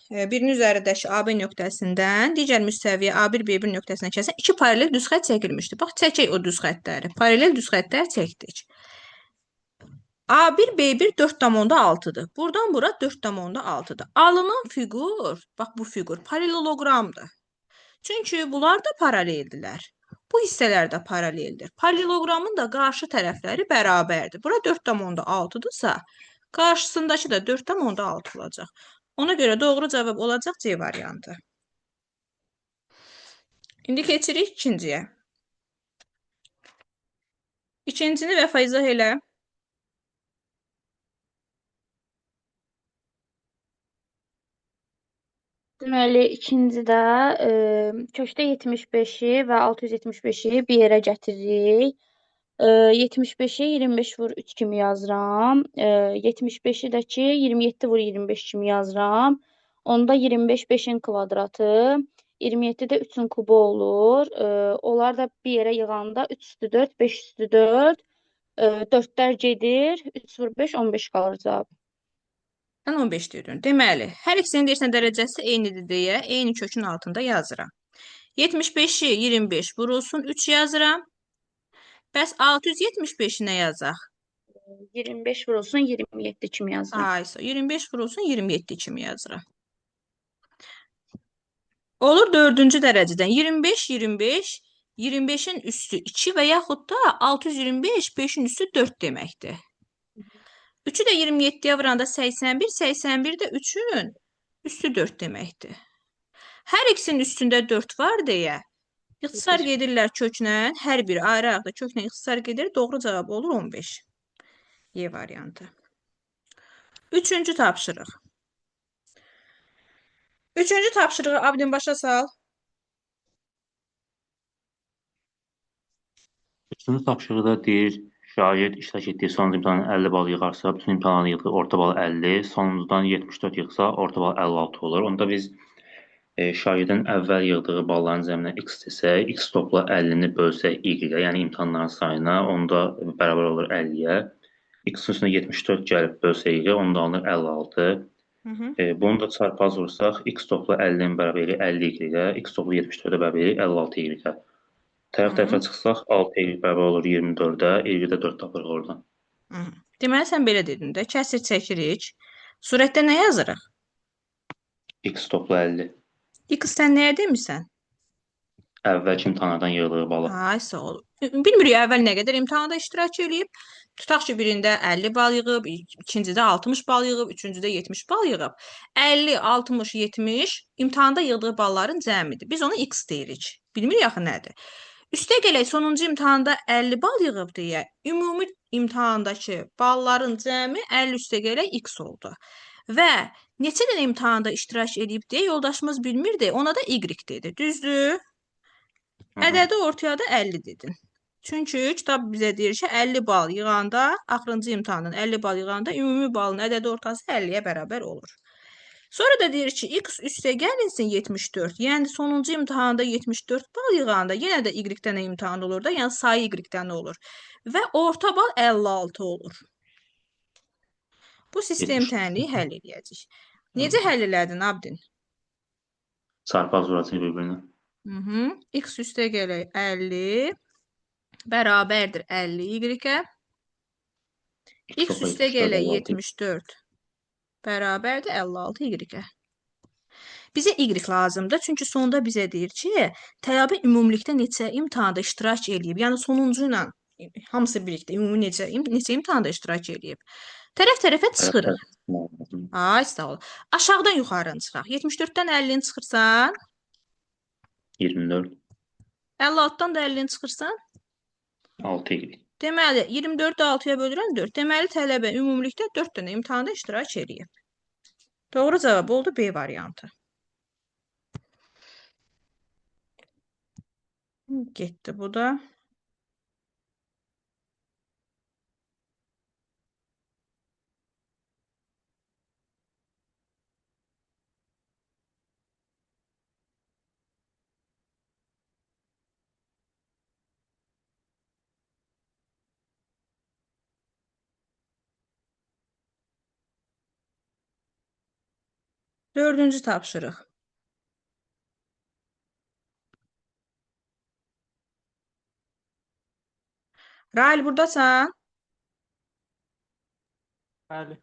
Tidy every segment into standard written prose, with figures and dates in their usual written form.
Birinin üzərindəki AB nöqtəsindən digər müstəviyə A1, B1 nöqtəsinə kəsən iki paralel düz xətt çəkilmişdir. Bax, çəkək o düz xəttləri. Paralel düz xəttlər çəkdik. A1, B1 4,6-dır. Buradan bura 4,6-dır. Alınan fiqur, bax bu fiqur paraleloqramdır. Çünki bunlar da paraleldirlər. Bu hissələr də paraleldir. Paraleloqramın da qarşı tərəfləri bərabərdir. Bura 4,6-dırsa, qarşısındakı da 4,6 olacaq. Ona görə doğru cavab olacaq C variantı. İndi keçirik ikinciyə. İkincini və izah elə. Deməli, ikincidə köşdə 75-i və 675-i bir yerə gətiririk. 75-i 25 vur 3 kimi yazıram. 75-i də ki 27 vur 25 kimi yazıram. Onda 25 5-in kvadratı, 27 də 3-ün kubu olur. Onlar da bir yerə yığanda 3 üstü 4, 5 üstü 4. 4-lər gedir. 3 vur 5, 15 qalır cavab. Sən 15 dedin. Deməli, hər ikisinin deyirsən dərəcəsi eynidir deyə eyni kökün altında yazıram. 75-i 25 vurulsun 3 yazıram. Bəs 675-i nə yazaq? 25 vurulsun 27 kimi yazıram. Aysa 25 vurulsun 27 kimi yazıram. Olur dördüncü dərəcədən 25, 25, 25-in üstü 2 və yaxud da 625, 5-in üstü 4 deməkdir. 3-ü də 27-yə vuranda 81, 81 də 3-ün üstü 4 deməkdir. Hər ikisinin üstündə 4 var deyə ixtisar gedirlər köklə, hər biri ayrı-ayrı köklə ixtisar gedir, doğru cavab olur 15. Y variantı. Üçüncü tapşırıq. Üçüncü tapşırığı Abidin başa sal. Üçüncü tapşırıqda deyir, şagird iştirak etdiyi sonuncu imtahanın 50 bal yığarsa, bütün imtahanı yığdığı orta bal 50, sonuncudan 74 yığsa, orta bal 56 olur. Onda biz şagirdin əvvəl yığdığı balların cəminə x desək, x topla 50-ni bölsək y-ə, yəni imtahanların sayına, onda bərabər olur 50-yə. X-in üstünə 74 gəlib bölsək y-ə, onda alınır 56. Bunu da çarpaz vursaq, x topla 50-nin bərabəri 50 y-ə, x topla 74-ə bərabəri 56 y-ə. Tərəf-tərəfə çıxsaq, 6 y bərabər olur 24-ə, y-də 4 tapırıq oradan. Deməli, sən belə dedin də, kəsir çəkirik. Surətdə nə yazırıq? X topla 50. X sən nəyə demirsən? Əvvəlki imtahanlardan yığdığı bala. Ay, sağ ol. Bilmirik əvvəl nə qədər imtahanda iştirak edib. Tutaq ki, birində 50 bal yığıb, ikincidə 60 bal yığıb, üçüncüdə 70 bal yığıb. 50, 60, 70 imtahanda yığdığı balların cəmidir. Biz ona X deyirik. Bilmirik axı nədir. Üstə gələk, sonuncu imtahanda 50 bal yığıb deyə, ümumi imtahandakı balların cəmi 50 üstə gələk X oldu. Və neçə dənə imtahanda iştirak edib deyə yoldaşımız bilmirdi, ona da Y dedi. Düzdür? Ədədi ortaya da 50 dedin. Çünki kitab bizə deyir ki, 50 bal yığanda, axırıncı imtahanın 50 bal yığanda ümumi balın ədədi ortası 50-yə bərabər olur. Sonra da deyir ki, x üstə gəlinsin 74. Yəni sonuncu imtahanda 74 bal yığanda yenə də y-dən imtahan olur da, yəni sayı y-dən olur. Və orta bal 56 olur. Bu sistem tənliyi həll edəcək. Necə həll elədin Abdin? Çarpaz vuracaq bir-birinə. X üstə gələk 50 bərabərdir 50 y-ə. X üstə gələk 74 bərabərdir 56 y-ə. Bizə y lazımdır, çünki sonda bizə deyir ki, tələbə ümumilikdə neçə imtahanda iştirak edib, yəni sonuncu ilə hamısı birlikdə ümumi neçə imtahanda iştirak edib. Tərəf-tərəfə çıxırıq. Ay, sağ ol. Aşağıdan yuxarı çıxaq. 74-dən 50-ni çıxırsan? 24. 56-dan da 50-ni çıxırsan? 6 y. Deməli, 24-ü 6-ya bölürəm 4. Deməli, tələbə ümumilikdə 4 dənə imtahanda iştirak edib. Doğru cavab oldu B variantı. Getdi bu da. Dördüncü tapşırıq. Rahil, buradasan? Bəli.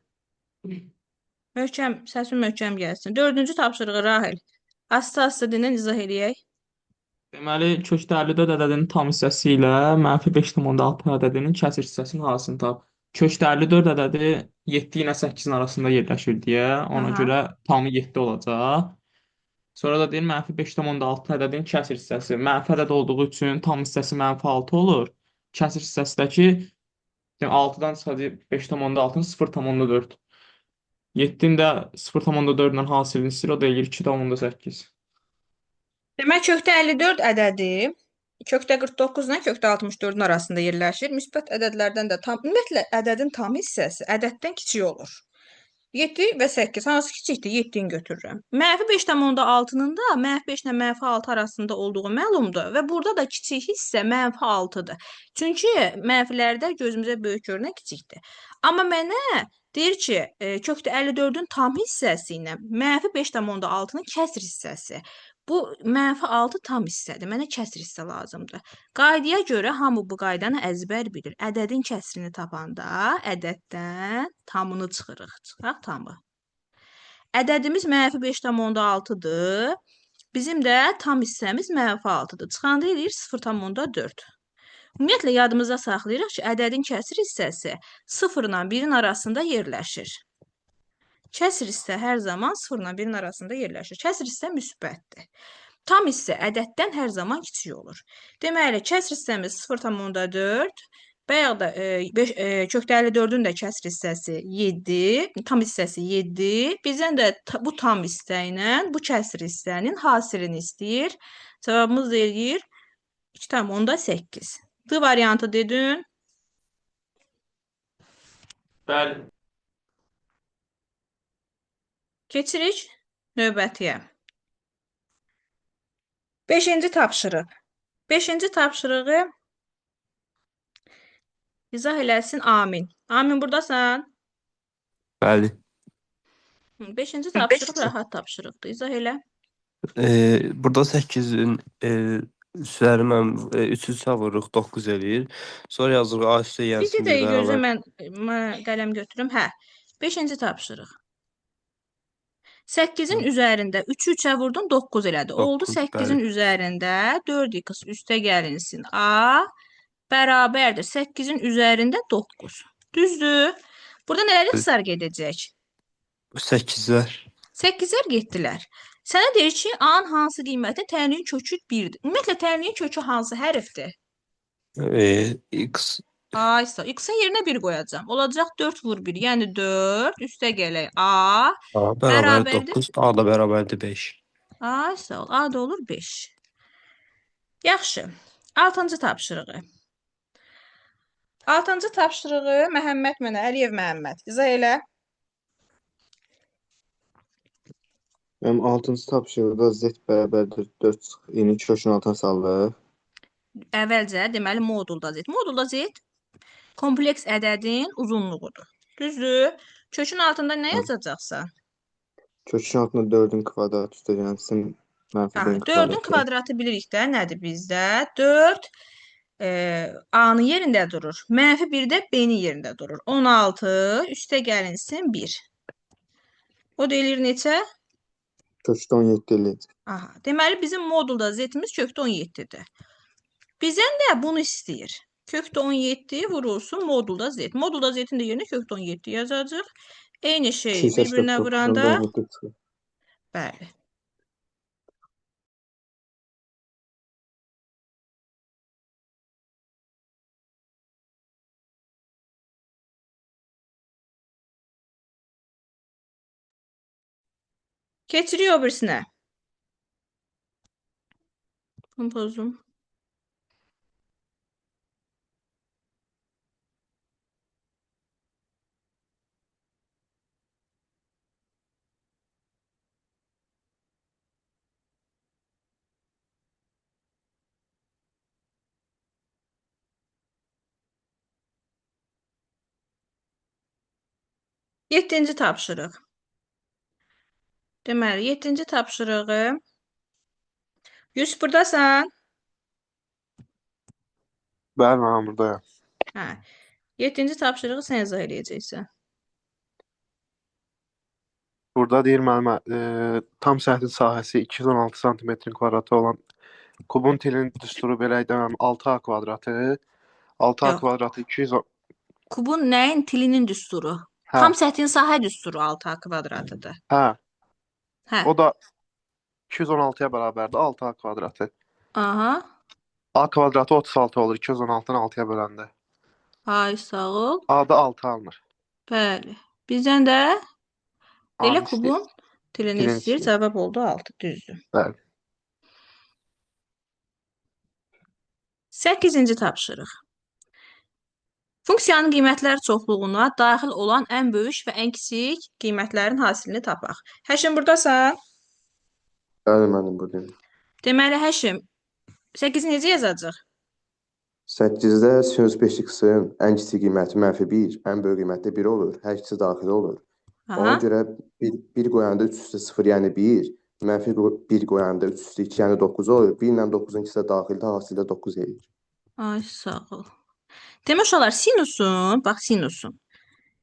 Möhkəm, səsin möhkəm gəlsin. Dördüncü tapşırığı Rahil. Asta-asta dinlə izah eləyək. Deməli, kökdə 54 ədədinin tam hissəsi ilə -5,6 ədədinin kəsr hissəsinin arasını tap. Kökdə 54 ədədi 7 ilə 8-in arasında yerləşir deyə, ona Aha. görə tamı 7 olacaq. Sonra da deyir -5,6 ədədinin kəsr hissəsi. Mənfi ədəd olduğu üçün tam hissəsi -6 olur. Kəsr hissəsidəki 6-dan çıxacaq 5,6-nın 0,4. 7-nin də 0,4 ilə hasilini istəyir, o da eləyir 2,8. Demək, kökdə 54 ədədi kökdə 49 ilə kökdə 64-ün arasında yerləşir. Müsbət ədədlərdən də ümumiyyətlə ədədin tam hissəsi ədəddən kiçik olur. 7 və 8 hansı kiçikdir? 7-ni götürürəm. -5,6-nın da -5 ilə -6 arasında olduğu məlumdur və burada da kiçik hissə -6-dır. Çünki mənfilərdə gözümüzə böyük görünən kiçikdir. Amma mənə deyir ki, kökdə 54-ün tam hissəsi ilə -5,6-nın kəsr hissəsi. Bu -6 tam hissədir. Mənə kəsr hissə lazımdır. Qaydaya görə hamı bu qaydanı əzbər bilir. Ədədin kəsrini tapanda ədəddən tamını çıxırıq. Çıxaq tamı. Ədədimiz -5,6-dır. Bizim də tam hissəmiz -6-dır. Çıxanda eləyir 0,4. Ümumiyyətlə yadımızda saxlayırıq ki, ədədin kəsr hissəsi 0 ilə 1-in arasında yerləşir. Kəsr hissə hər zaman 0 ilə 1-in arasında yerləşir. Kəsr hissə müsbətdir. Tam hissə ədəddən hər zaman kiçik olur. Deməli, kəsr hissəmiz 0,4. Bayaq da kökdə 54-ün də kəsr hissəsi 7, tam hissəsi 7. Bizdən də bu tam hissə ilə bu kəsr hissənin hasilini istəyir. Cavabımız da eləyir 2,8. D variantı dedin. Bəli. Keçirik növbətiyə. 5-ci tapşırıq. 5-ci tapşırığı izah eləsin Amin. Amin, buradasan? Bəli. 5-ci tapşırıq rahat tapşırıqdır. İzah elə. Burada 8-in üzəri 3 üstə vururuq, 9 eləyir. Sonra yazırıq A üstə Bir gəlsin dəqiqə bir gözlə, bərabər. mən qələm götürüm. Hə. 5-ci tapşırıq. 8-in üzərində 3-ü 3-ə vurdun, 9 elədi. Oldu 9, 8-in bəli. üzərində 4x üstə gəlinsin. A bərabərdir 8-in üzərində 9. Düzdür? Burada nələr ixtisar gedəcək? 8-lər. 8-lər getdilər. Sənə deyir ki, A-nın hansı qiymətin tənliyin kökü 1-dir. Ümumiyyətlə, tənliyin kökü hansı hərfdir? X. A isə x-in yerinə 1 qoyacağam. Olacaq 4 vur 1, yəni 4 üstə gələk A A bərabər bərabərdir. 9, A da bərabərdir 5. A isə A da olur 5. Yaxşı. 6-cı tapşırığı. 6-cı tapşırığı Məhəmməd mənə, Əliyev Məhəmməd. İzah elə. Mənim 6-cı tapşırıqda z bərabərdir 4 çıxını kökün altına salırıq. Əvvəlcə deməli modulda z. Modulda z kompleks ədədin uzunluğudur. Düzdür? Kökün altında nə yazacaqsan? Kökün altına 4-ün kvadratı üstə gəlsin -1-in 4-ün kvadratı. kvadratı bilirik də nədir bizdə? 4 A-nın yerində durur. -1 də B-nin yerində durur. 16 üstə gəlinsin 1. O da eləyir neçə? Kökdə 17 eləyəcək. Aha. Deməli bizim modulda z-imiz kökdə 17-dir. Bizdən də bunu istəyir. Kökdə 17 vurulsun modulda z. Modulda z-in də yerinə kökdə 17 yazacağıq. Eyni şeyi bir-birinə vuranda, 17 çıxır. bəli. Keçirik o birisinə. Bunu pozum. Yeddinci tapşırıq. Deməli, 7-ci tapşırığı. Yusuf, buradasan? Bəli, mən buradayam. Hə. 7-ci tapşırığı sən izah eləyəcəksən. Burada deyir müəllimə, tam səthi sahəsi 216 santimetrin kvadratı olan kubun tilinin düsturu belə deməm 6A kvadratı, 6A Yox. kvadratı 210. Kubun nəyin tilinin düsturu? Hə, Tam səthin sahə düsturu 6A kvadratıdır. hə. Hə. O da 216-ya bərabərdir 6A kvadratı. Aha. A kvadratı 36 olur 216-nı 6-ya böləndə. Ay, sağ ol. A-da 6 alınır. Bəli. Bizdən də elə A-nı kubun tilini Tilini istəyir. istəyir. Cavab oldu 6. Düzdür. Bəli. 8-ci tapşırıq. Funksiyanın qiymətlər çoxluğuna daxil olan ən böyük və ən kiçik qiymətlərin hasilini tapaq. Həşim, buradasan? Bəli, mənim buradayım. Deməli, Həşim, 8-i necə yazacaq? 8-də sinus 5x-in ən kiçik qiyməti -1, ən böyük qiyməti də 1 olur. Hər ikisi daxil olur. Ona Aha. görə 1 qoyanda 3 üstə 0, yəni 1, -1 qoyanda 3 üstə 2, yəni 9 olur. 1 ilə 9-un ikisi də daxildə, hasildə 9 edir. Ay, sağ ol. Demək olar, sinusun, bax sinusun,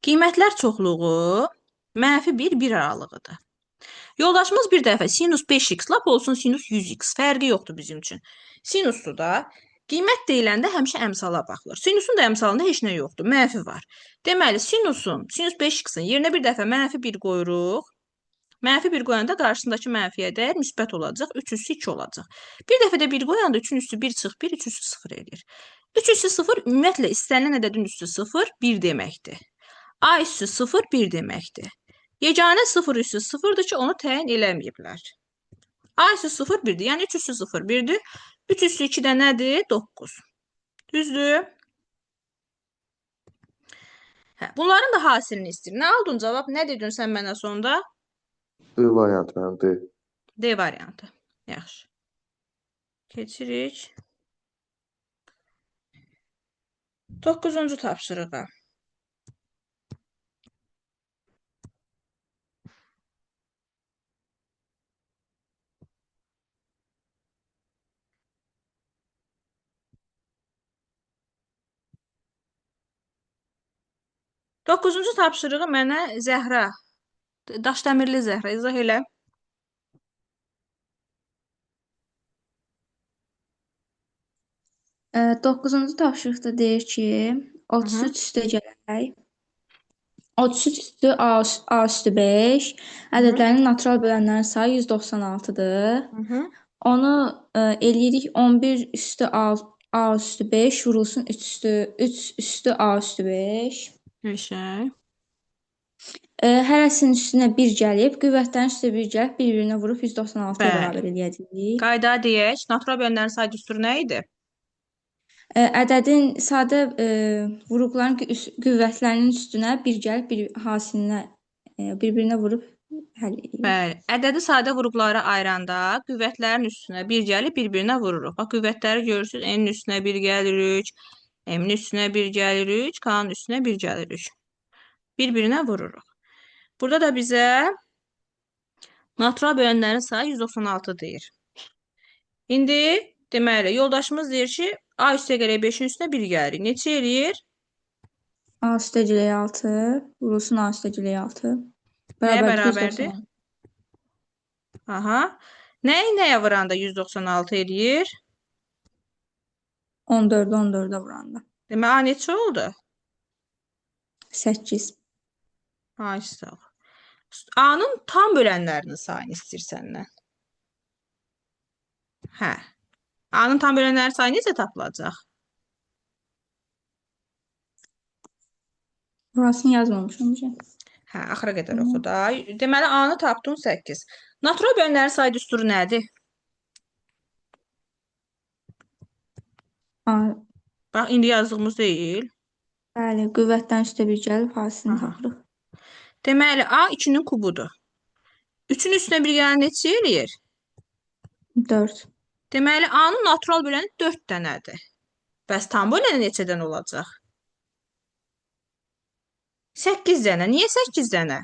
qiymətlər çoxluğu -1, 1 aralığıdır. Yoldaşımız bir dəfə sinus 5x, lap olsun sinus 100x, fərqi yoxdur bizim üçün. Sinusdur da, qiymət deyiləndə həmişə əmsala baxılır. Sinusun da əmsalında heç nə yoxdur, mənfi var. Deməli, sinus 5x-in yerinə bir dəfə -1 qoyuruq. -1 qoyanda qarşısındakı mənfiyə dəyər müsbət olacaq, 3 üstü 2 olacaq. Bir dəfə də 1 qoyanda 3-ün üstü 1 çıx 1, 3 üstü 0 eləyir. 3 üstü 0 ümumiyyətlə istənilən ədədin üstü 0, 1 deməkdir. A üstü 0, 1 deməkdir. Yeganə 0 üstü 0-dır ki, onu təyin eləməyiblər. A üstü 0, 1-dir. Yəni 3 üstü 0, 1-dir. 3 üstü 2 də nədir? 9. Düzdür? Hə, bunların da hasilini istəyir. Nə aldın cavab? Nə dedin sən mənə sonda? D variantı mənim D. D variantı. Yaxşı. Keçirik. 9-cu tapşırığa. Doqquzuncu tapşırığı mənə Zəhra, Daşdəmirli Zəhra izah elə. 9-cu tapşırıqda deyir ki, 33 üstə gələk. 33 üstü A üstü 5. Ədədlərin natural bölənlərin sayı 196-dır. Onu eləyirik 11 üstü A üstü 5 vurulsun 3 üstü A üstü 5. Qəşəng. Hərəsinin üstünə 1 gəlib, qüvvətlərin üstünə 1 gəlib, bir-birinə vurub 196-ya Bəli. bərabər eləyəcəyik. Qayda deyək, natural bölənlərin sayı düsturu nə idi? Ədədin sadə vurğuların qüvvətlərinin üstünə 1 gəlib, hasilinə bir-birinə vurub həll edirik. Bəli. Ədədi sadə vurğulara ayıranda qüvvətlərin üstünə 1 gəlib, bir-birinə vururuq. Bax, qüvvətləri görürsünüz, N-in üstünə 1 gəlirik, M-in üstünə 1 gəlirik, K-nın üstünə 1 gəlirik. Bir-birinə vururuq. Burada da bizə natural bölənlərin sayı 196 deyir. İndi deməli, yoldaşımız deyir ki, A üstə gələk 5-in üstünə 1 gəlirik. Neçə eləyir? A üstə gələk 6, vurulsun A üstə gələk 6. Nəyə Bərabərdir? bərabərdir? Aha. Nəyi nəyə vuranda 196 eləyir? 14-14-ə vuranda. Deməli, A neçə oldu? 8. Ay, sağ ol. A-nın tam bölənlərinin sayını istəyir səndən. Hə. A-nın tam bölənlərinin sayı necə tapılacaq? Burasını yazmamışam. Hə, axıra qədər oxu da. Deməli, A-nı tapdın 8. Natural bölənlərin sayı düsturu nədir? Bax, indi yazdığımız deyil. Bəli, qüvvətdən üstə 1 gəlib, hasilini tapırıq. Deməli, A 2-nin kubudur. 3-ün üstünə 1 gələn neçə eləyir? 4. Deməli, A-nın natural böləni 4 dənədir. Bəs tam böləni neçədən olacaq? 8 dənə. Niyə 8 dənə?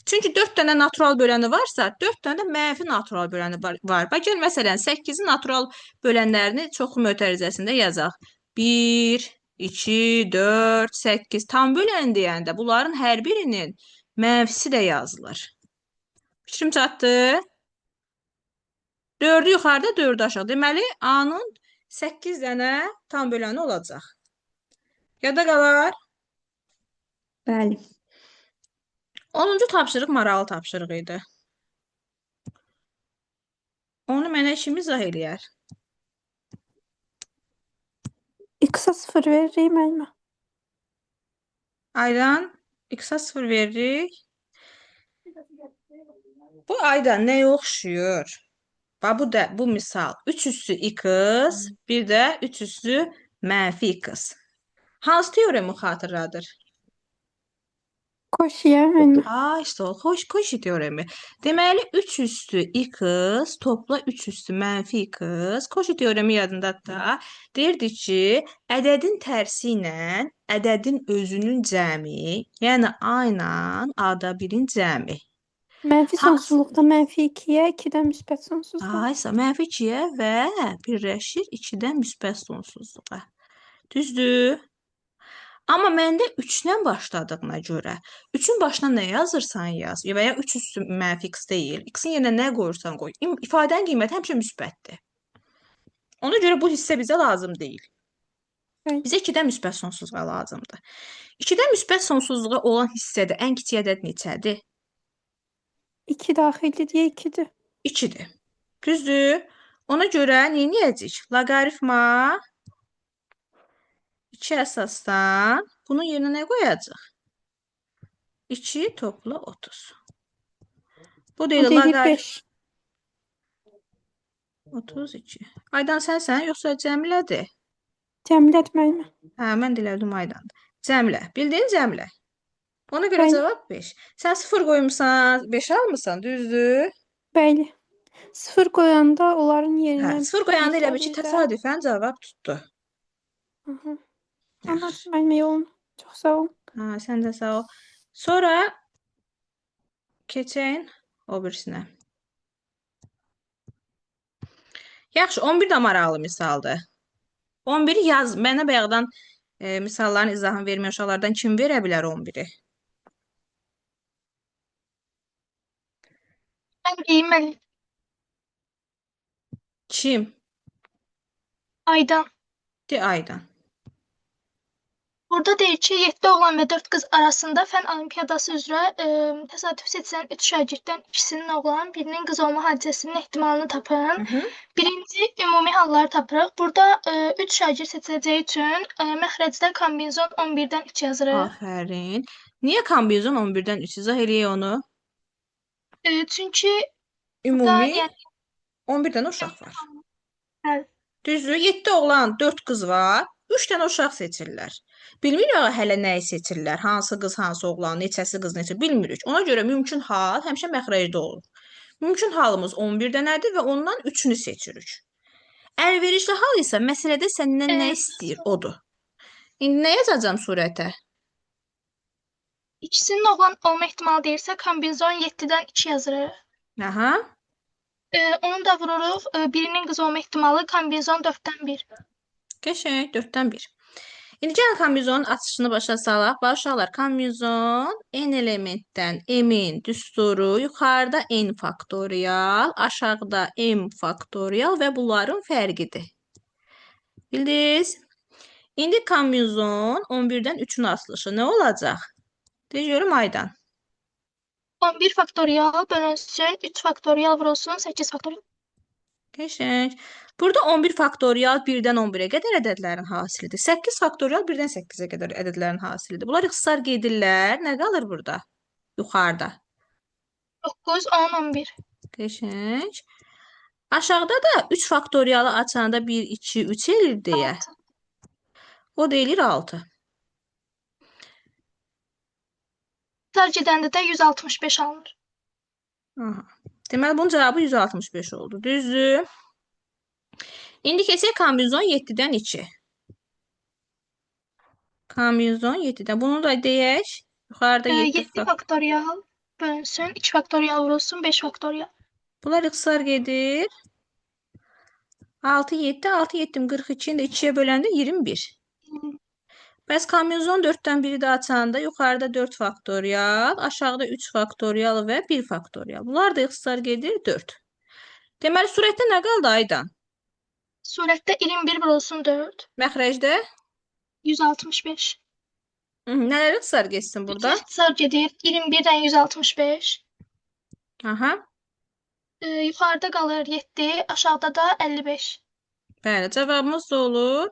Çünki 4 dənə natural böləni varsa, 4 dənə də mənfi natural böləni var. Bax, gəl məsələn 8-in natural bölənlərini çoxlu mötərizəsində yazaq. 1, 2, 4, 8. Tam böləni deyəndə bunların hər birinin mənfisi də yazılır. Fikrim çatdı? 4-ü yuxarıda, 4-ü aşağı. Deməli, A-nın 8 dənə tam böləni olacaq. Yada qalar. Bəli. 10-cu tapşırıq maraqlı tapşırıq idi. Onu mənə kim izah eləyər? X-a 0 veririk müəllimə. Aydan X-a 0 veririk. Bu Aydan nəyə oxşuyur? Bax, bu misal 3 üssü X, bir də 3 üssü mənfi X. Hansı teoremi xatırladır? Koşiyə müəllimə. İşte o Cauchy teoremi. Deməli 3 üstü X topla 3 üstü mənfi X. Cauchy teoremi yadındadır da. Deyirdi ki, ədədin tərsi ilə ədədin özünün cəmi, yəni A ilə A-da 1-in cəmi. Mənfi sonsuzluqda mənfi 2-yə, 2-dən müsbət sonsuzluğa. Mənfi 2-yə və birləşir 2-dən müsbət sonsuzluğa. Düzdür? Amma məndə 3-dən başladığına görə 3-ün başına nə yazırsan yaz və ya 3 üstü mənfi x deyil. X-in yerinə nə qoyursan qoy. İfadənin qiyməti həmişə müsbətdir. Ona görə bu hissə bizə lazım deyil. Bizə 2-dən müsbət sonsuzluğa lazımdır. 2-dən müsbət sonsuzluğa olan hissədə ən kiçik ədəd neçədir? 2 daxildir deyə 2-dir. 2-dir. Düzdür? Ona görə nə edəcəyik? Loqaritma 2 əsasdan bunun yerinə nə qoyacaq? 2 topla 30. Bu deyil, O deyir 5. 32. Aydan sənsən, yoxsa Cəmilədir? Cəmilət müəllimə. Mən dilədim Aydandır. Cəmilə. Bildin Cəmilə? Ona görə Bəli. cavab 5. Sən 0 qoymusan, 5 almısan, düzdür? Bəli. 0 qoyanda onların yerinə 0 qoyanda elə bir ki, bir də- təsadüfən cavab tutdu. Aha. Anladım müəllimə yolunu. Çox sağ ol. Sən də sağ ol. Sonra keçək o birisinə. Yaxşı, 11 də maraqlı misaldır. 11-i yaz. Mənə bayaqdan misalların izahını verməyən uşaqlardan kim verə bilər 11-i? Ben deyim müəllim. Kim? Aydan. De Aydan. Burada deyir ki, 7 oğlan və 4 qız arasında fən olimpiyadası üzrə təsadüf seçilən 3 şagirddən ikisinin oğlan, birinin qız olma hadisəsinin ehtimalını tapın. Birinci ümumi halları tapırıq. Burada 3 şagird seçiləcəyi üçün məxrəcdə kombinezon 11-dən 3 yazırıq. Aferin. Niyə kombinezon 11-dən 3 izah eləyək onu? Çünki Ümumi yəni 11 dənə uşaq var. Bəli. Düzdür? 7 oğlan, 4 qız var. 3 dənə uşaq seçirlər. Bilmirik hələ nəyi seçirlər. Hansı qız, hansı oğlan, neçəsi qız, neçə bilmirik. Ona görə mümkün hal həmişə məxrəcdə olur. Mümkün halımız 11 dənədir və ondan 3-ünü seçirik. Əlverişli hal isə məsələdə səndən nə istəyir? Odur. İndi nə yazacağam surətə? İkisinin oğlan olma ehtimalı deyirsə, kombinezon 7-dən 2 yazırıq. Aha. Onu da vururuq. Birinin qız olma ehtimalı kombinezon 4-dən 1. Qəşəng, 4-dən 1. İndi gəlin kombinezonun açışını başa salaq. Bax uşaqlar, kombinezon n elementdən m-in düsturu, yuxarıda n faktorial, aşağıda m faktorial və bunların fərqidir. Bildiniz? İndi kombinezon 11-dən 3-ün açılışı nə olacaq? Deyirəm Aydan. 11 faktorial bölünsün, 3 faktorial vurulsun, 8 faktorial. Qəşəng. Burada 11 faktorial 1-dən 11-ə qədər ədədlərin hasilidir. 8 faktorial 1-dən 8-ə qədər ədədlərin hasilidir. Bunlar ixtisar gedirlər. Nə qalır burada? Yuxarıda. 9, 10, 11. Qəşəng. Aşağıda da 3 faktorialı açanda 1, 2, 3 eləyir deyə. O deyilir 6. Tar gedəndə də 165 alınır. Aha. Deməli, bunun cavabı 165 oldu. Düzdür? İndi keçək kombinezon 7-dən 2. Kombinezon 7-dən. Bunu da deyək. Yuxarıda 7 7 faktorial bölünsün. 2 faktorial vurulsun 5 faktorial. Bunlar ixtisar gedir. 6, 7, 6, 7, 42'ni də 2'ye böləndə 21. Bəs komünizon 4'dən biri də açanda yuxarıda 4 faktorial, aşağıda 3 faktorial və 1 faktorial. Bunlar da ixtisar gedir 4. Deməli, surətdə nə qaldı Aydan? Surətdə 21 vurulsun 4. Məxrəcdə 165. nələr ixtisar geçsin İki burada? ixtisar gedir. 21'dən 165. Aha, Yuxarıda qalır 7, aşağıda da 55. bəli, cavabımız da olur.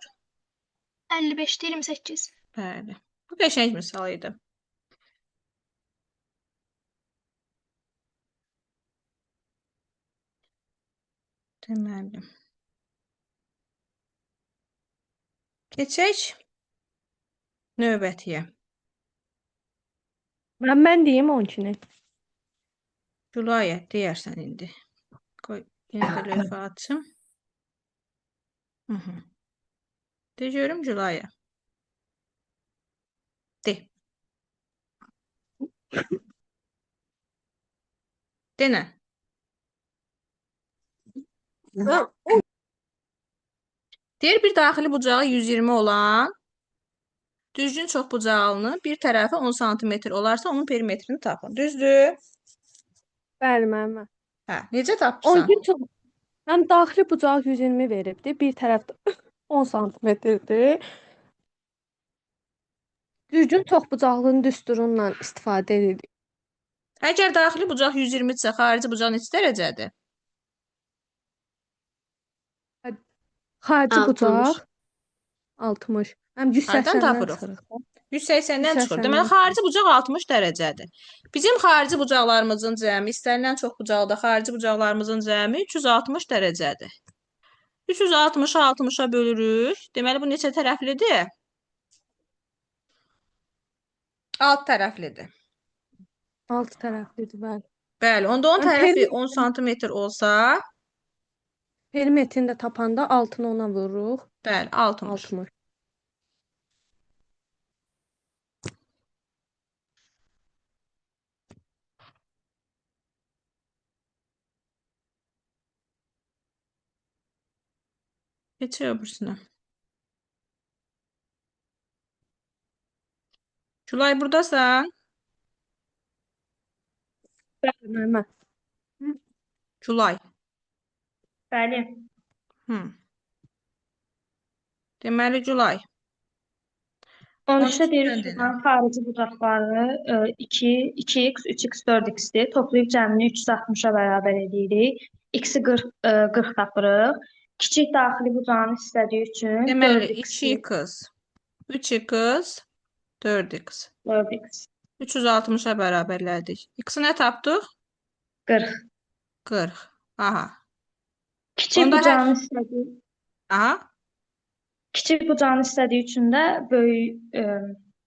55'də 28. Bəli. Bu qəşəng misal idi. Deməli. Keçək növbətiyə. Ben diyeyim onunkini. Julaya deyərsən indi. Qoy, yenə də lövhə açım. De görüm Julaya. De. Denə. Deyir bir daxili bucağı 120 olan düzgün çoxbucaqlının bir tərəfi 10 sm olarsa onun perimetrini tapın. Düzdür? Bəli, müəllimə. Hə, necə tapırsan? Onunki çox... Həm daxili bucaq 120 veribdi. Bir tərəf 10 santimetrdir. Düzgün çoxbucaqlının düsturundan istifadə edirik. Əgər daxili bucaq 120-dirsə, xarici bucaq neçə dərəcədir? Xarici 60. bucaq 60. Həm Hardan 180-dən tapırıq? çıxırıq. 180-dən çıxır. 180-dən Deməli, xarici bucaq 60 dərəcədir. Bizim xarici bucaqlarımızın cəmi, istənilən çox bucaqda xarici bucaqlarımızın cəmi 360 dərəcədir. 360-ı 60-a bölürük. Deməli, bu neçə tərəflidir? Alt tərəflidir. 6 tərəflidir, bəli. Bəli, onda onun Mən tərəfi 10 sm olsa, perimetrini də tapanda altını ona vururuq. bəli, 60. 60. Keçək öbürsünə. Gülay, buradasan? Bəli, müəllimə. Gülay. Bəli. Deməli, Gülay. 13'te deyir Sən ki, denə. xarici bucaqları 2x, 3x, 4x'dir. Toplayıb cəmini 360'a bərabər edirik. X-i 40 tapırıq. Kiçik daxili bucağını istədiyi üçün Deməli, 4x, 2x, 3x, 4x. 4x, 360-a bərabərlədik. X-i nə tapdıq? 40. 40. Aha. Kiçik Onda bucağını istədiyi Aha. Kiçik bucağını istədiyi üçün də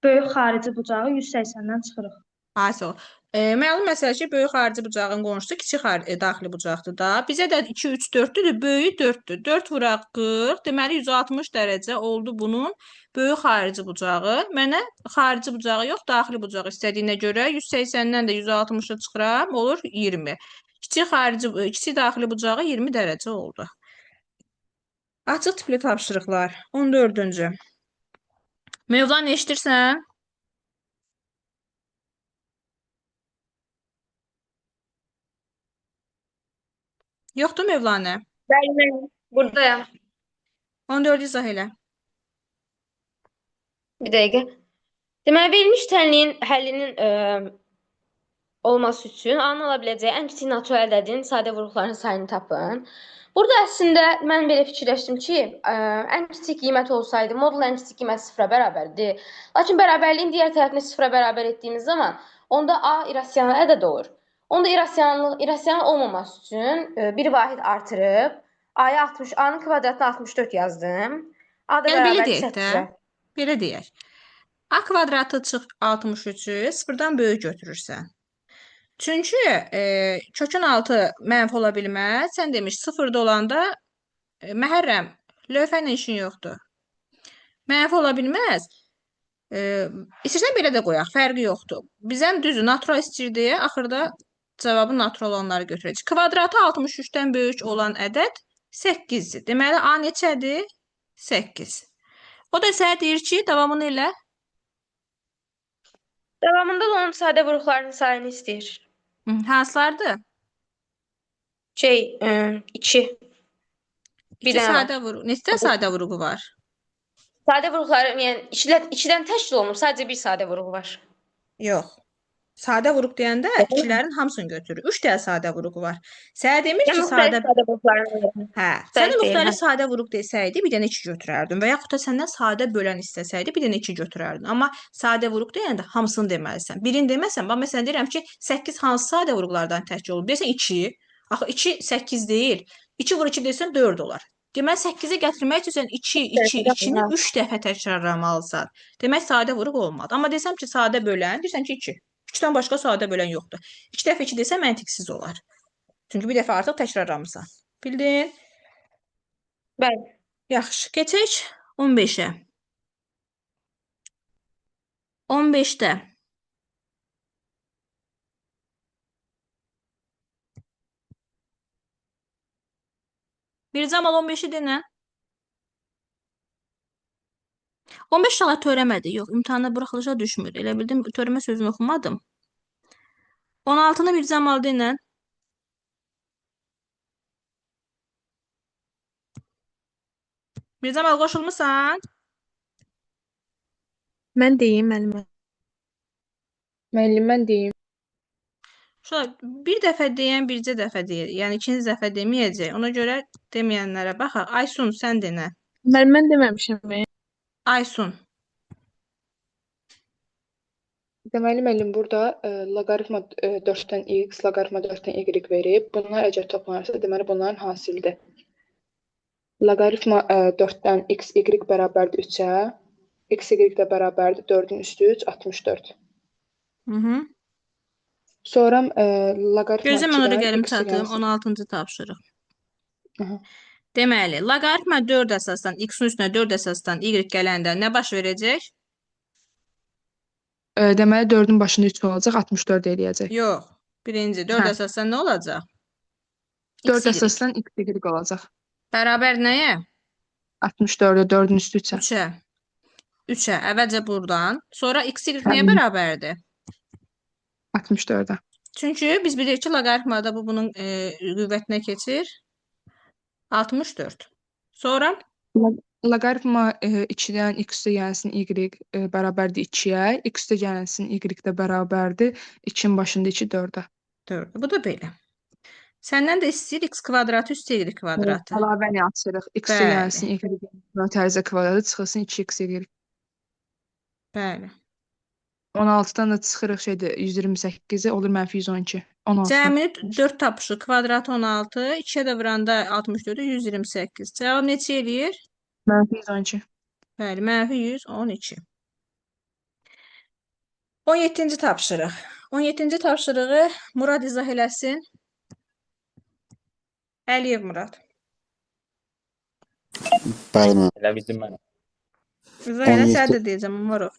böyük xarici bucağı 180-dən çıxırıq. Hasil. Məlum məsələ ki, böyük xarici bucağın qonşusu kiçik daxili bucaqdır da. Bizə də 2, 3, 4-dür, böyüyü 4-dür. 4 vuraq 40, deməli 160 dərəcə oldu bunun böyük xarici bucağı. Mənə xarici bucağı yox, daxili bucağı istədiyinə görə 180-dən də 160-a çıxıram, olur 20. Kiçik daxili bucağı 20 dərəcə oldu. Açıq tipli tapşırıqlar. 14-cü. Mövlan eşidirsən? Yoxdur Mövlanə. Bəli, buradayam. 14 izah elə. Bir dəqiqə. Deməli, verilmiş tənliyin həllinin olması üçün A-nın ala biləcəyi ən kiçik natural ədədin sadə vuruqlarının sayını tapın. Burada əslində mən belə fikirləşdim ki, ən kiçik qiymət olsaydı, modul ən kiçik qiymət 0-a bərabərdir. Lakin bərabərliyin digər tərəfini 0-a bərabər etdiyimiz zaman onda A irrasional ədəd olur. Onda irrasional olmaması üçün bir vahid artırıb A-ya 60, A-nın kvadratına 64 yazdım. A da Yəni belə bərabər deyək də. 8-ə. Belə deyək. A kvadratı çıx 63-ü 0-dan böyük götürürsən. Çünki kökün altı mənfi ola bilməz. Sən demiş 0-da olanda Məhərrəm, lövhə ilə işin yoxdur. Mənfi ola bilməz. İstərsən belə də qoyaq, fərqi yoxdur. Bizən düzdür, natural istəyir deyə axırda cavabı natural olanları götürəcək. Kvadratı 63-dən böyük olan ədəd 8-dir. Deməli, A neçədir? 8. O da sənə deyir ki, davamını elə. Davamında da onun sadə vuruqlarının sayını istəyir. Hansılardır? 2. Bir 2 dənə var. sadə vuruq. Neçə sadə vuruğu var? Sadə vuruqları, yəni 2-dən təşkil olunub, sadəcə bir sadə vuruğu var. Yox. Sadə vuruq deyəndə ikilərin hamısını götürür. 3 dənə sadə vuruğu var. Sənə demir ki, sadə... sadə vuruqlarını verin. Hə, Müxtəlif sənə deyil, müxtəlif hə. sadə vuruq desəydi, bir dənə 2 götürərdin və yaxud da səndən sadə bölən istəsəydi, bir dənə 2 götürərdin. Amma sadə vuruq deyəndə hamısını deməlisən. Birini deməsən, bax məsələn deyirəm ki, 8 hansı sadə vuruqlardan təşkil olub? Deyirsən 2. Axı 2 8 deyil. 2 vur 2 desən 4 olar. Deməli 8-i gətirmək üçün sən 2, 2, 2-ni 3 dəfə təkrarlamalısan. Demək sadə vuruq olmadı. Amma desəm ki, sadə bölən, deyirsən ki 2. 2-dən başqa sadə bölən yoxdur. 2 dəfə 2 desən məntiqsiz olar. Çünki bir dəfə artıq təkrarlamısan. Bildin? Bəli. Yaxşı, keçək 15-ə. 15-də Mirzamal 15-i denən. 15 inşallah törəmədi. Yox, imtahana buraxılışa düşmür. Elə bildim, törəmə sözünü oxumadım. 16-nı Mirzamal denən. Mirzamal qoşulmusan? Mən deyim, müəllimə. Müəllim, mən deyim. Uşaqlar, bir dəfə deyən bircə dəfə deyir. Yəni ikinci dəfə deməyəcək. Ona görə deməyənlərə baxaq. Aysun, sən denə. Mən deməmişəm. Aysun. Deməli, müəllim, burada loqaritma 4-dən x, loqaritma 4-dən y verib. Bunlar əgər toplanırsa, deməli, bunların hasilidir. Loqaritma 4-dən x, y bərabərdir 3-ə. X, y də bərabərdir 4-ün üstü 3, 64. Sonra loqaritma 2-dən Gözlə mən oraya gəlim x çatım. 16-cı tapşırıq. Deməli, loqaritma 4 əsasdan x-in üstünə 4 əsasdan y gələndə nə baş verəcək? Deməli, 4-ün başında 3 olacaq, 64 eləyəcək. Yox. Birinci, 4 əsasdan nə olacaq? 4 əsasdan x, y olacaq. Bərabər nəyə? 64-də 4-ün üstü 3-ə. 3-ə. 3-ə. Əvvəlcə buradan. Sonra x, y nəyə bərabərdir? 64-də. Çünki biz bilirik ki, loqaritmada bu bunun qüvvətinə keçir. 64. Sonra? Loqaritma 2-dən x üstə gəlsin y bərabərdir 2-yə. X üstə gəlsin y də bərabərdir 2-nin başında 2, 4-ə. 4. Bu da belə. Səndən də istəyir x kvadratı üstə y kvadratı. Əlavəni açırıq. X üstə gəlsin y tərzə kvadratı çıxılsın 2x y. Bəli. 16-dan da çıxırıq 128-i olur -112. 16. Cəmini 4 tapışıq. Kvadratı 16. 2-yə də vuranda 64-ü 128. Cavab neçə eləyir? -112. Bəli, -112. 17-ci tapşırıq. 17-ci tapşırığı Murad izah eləsin. Əliyev Murad. Bəli, Elə bildim mən. İzah elə, sən də deyəcəm, Umarov.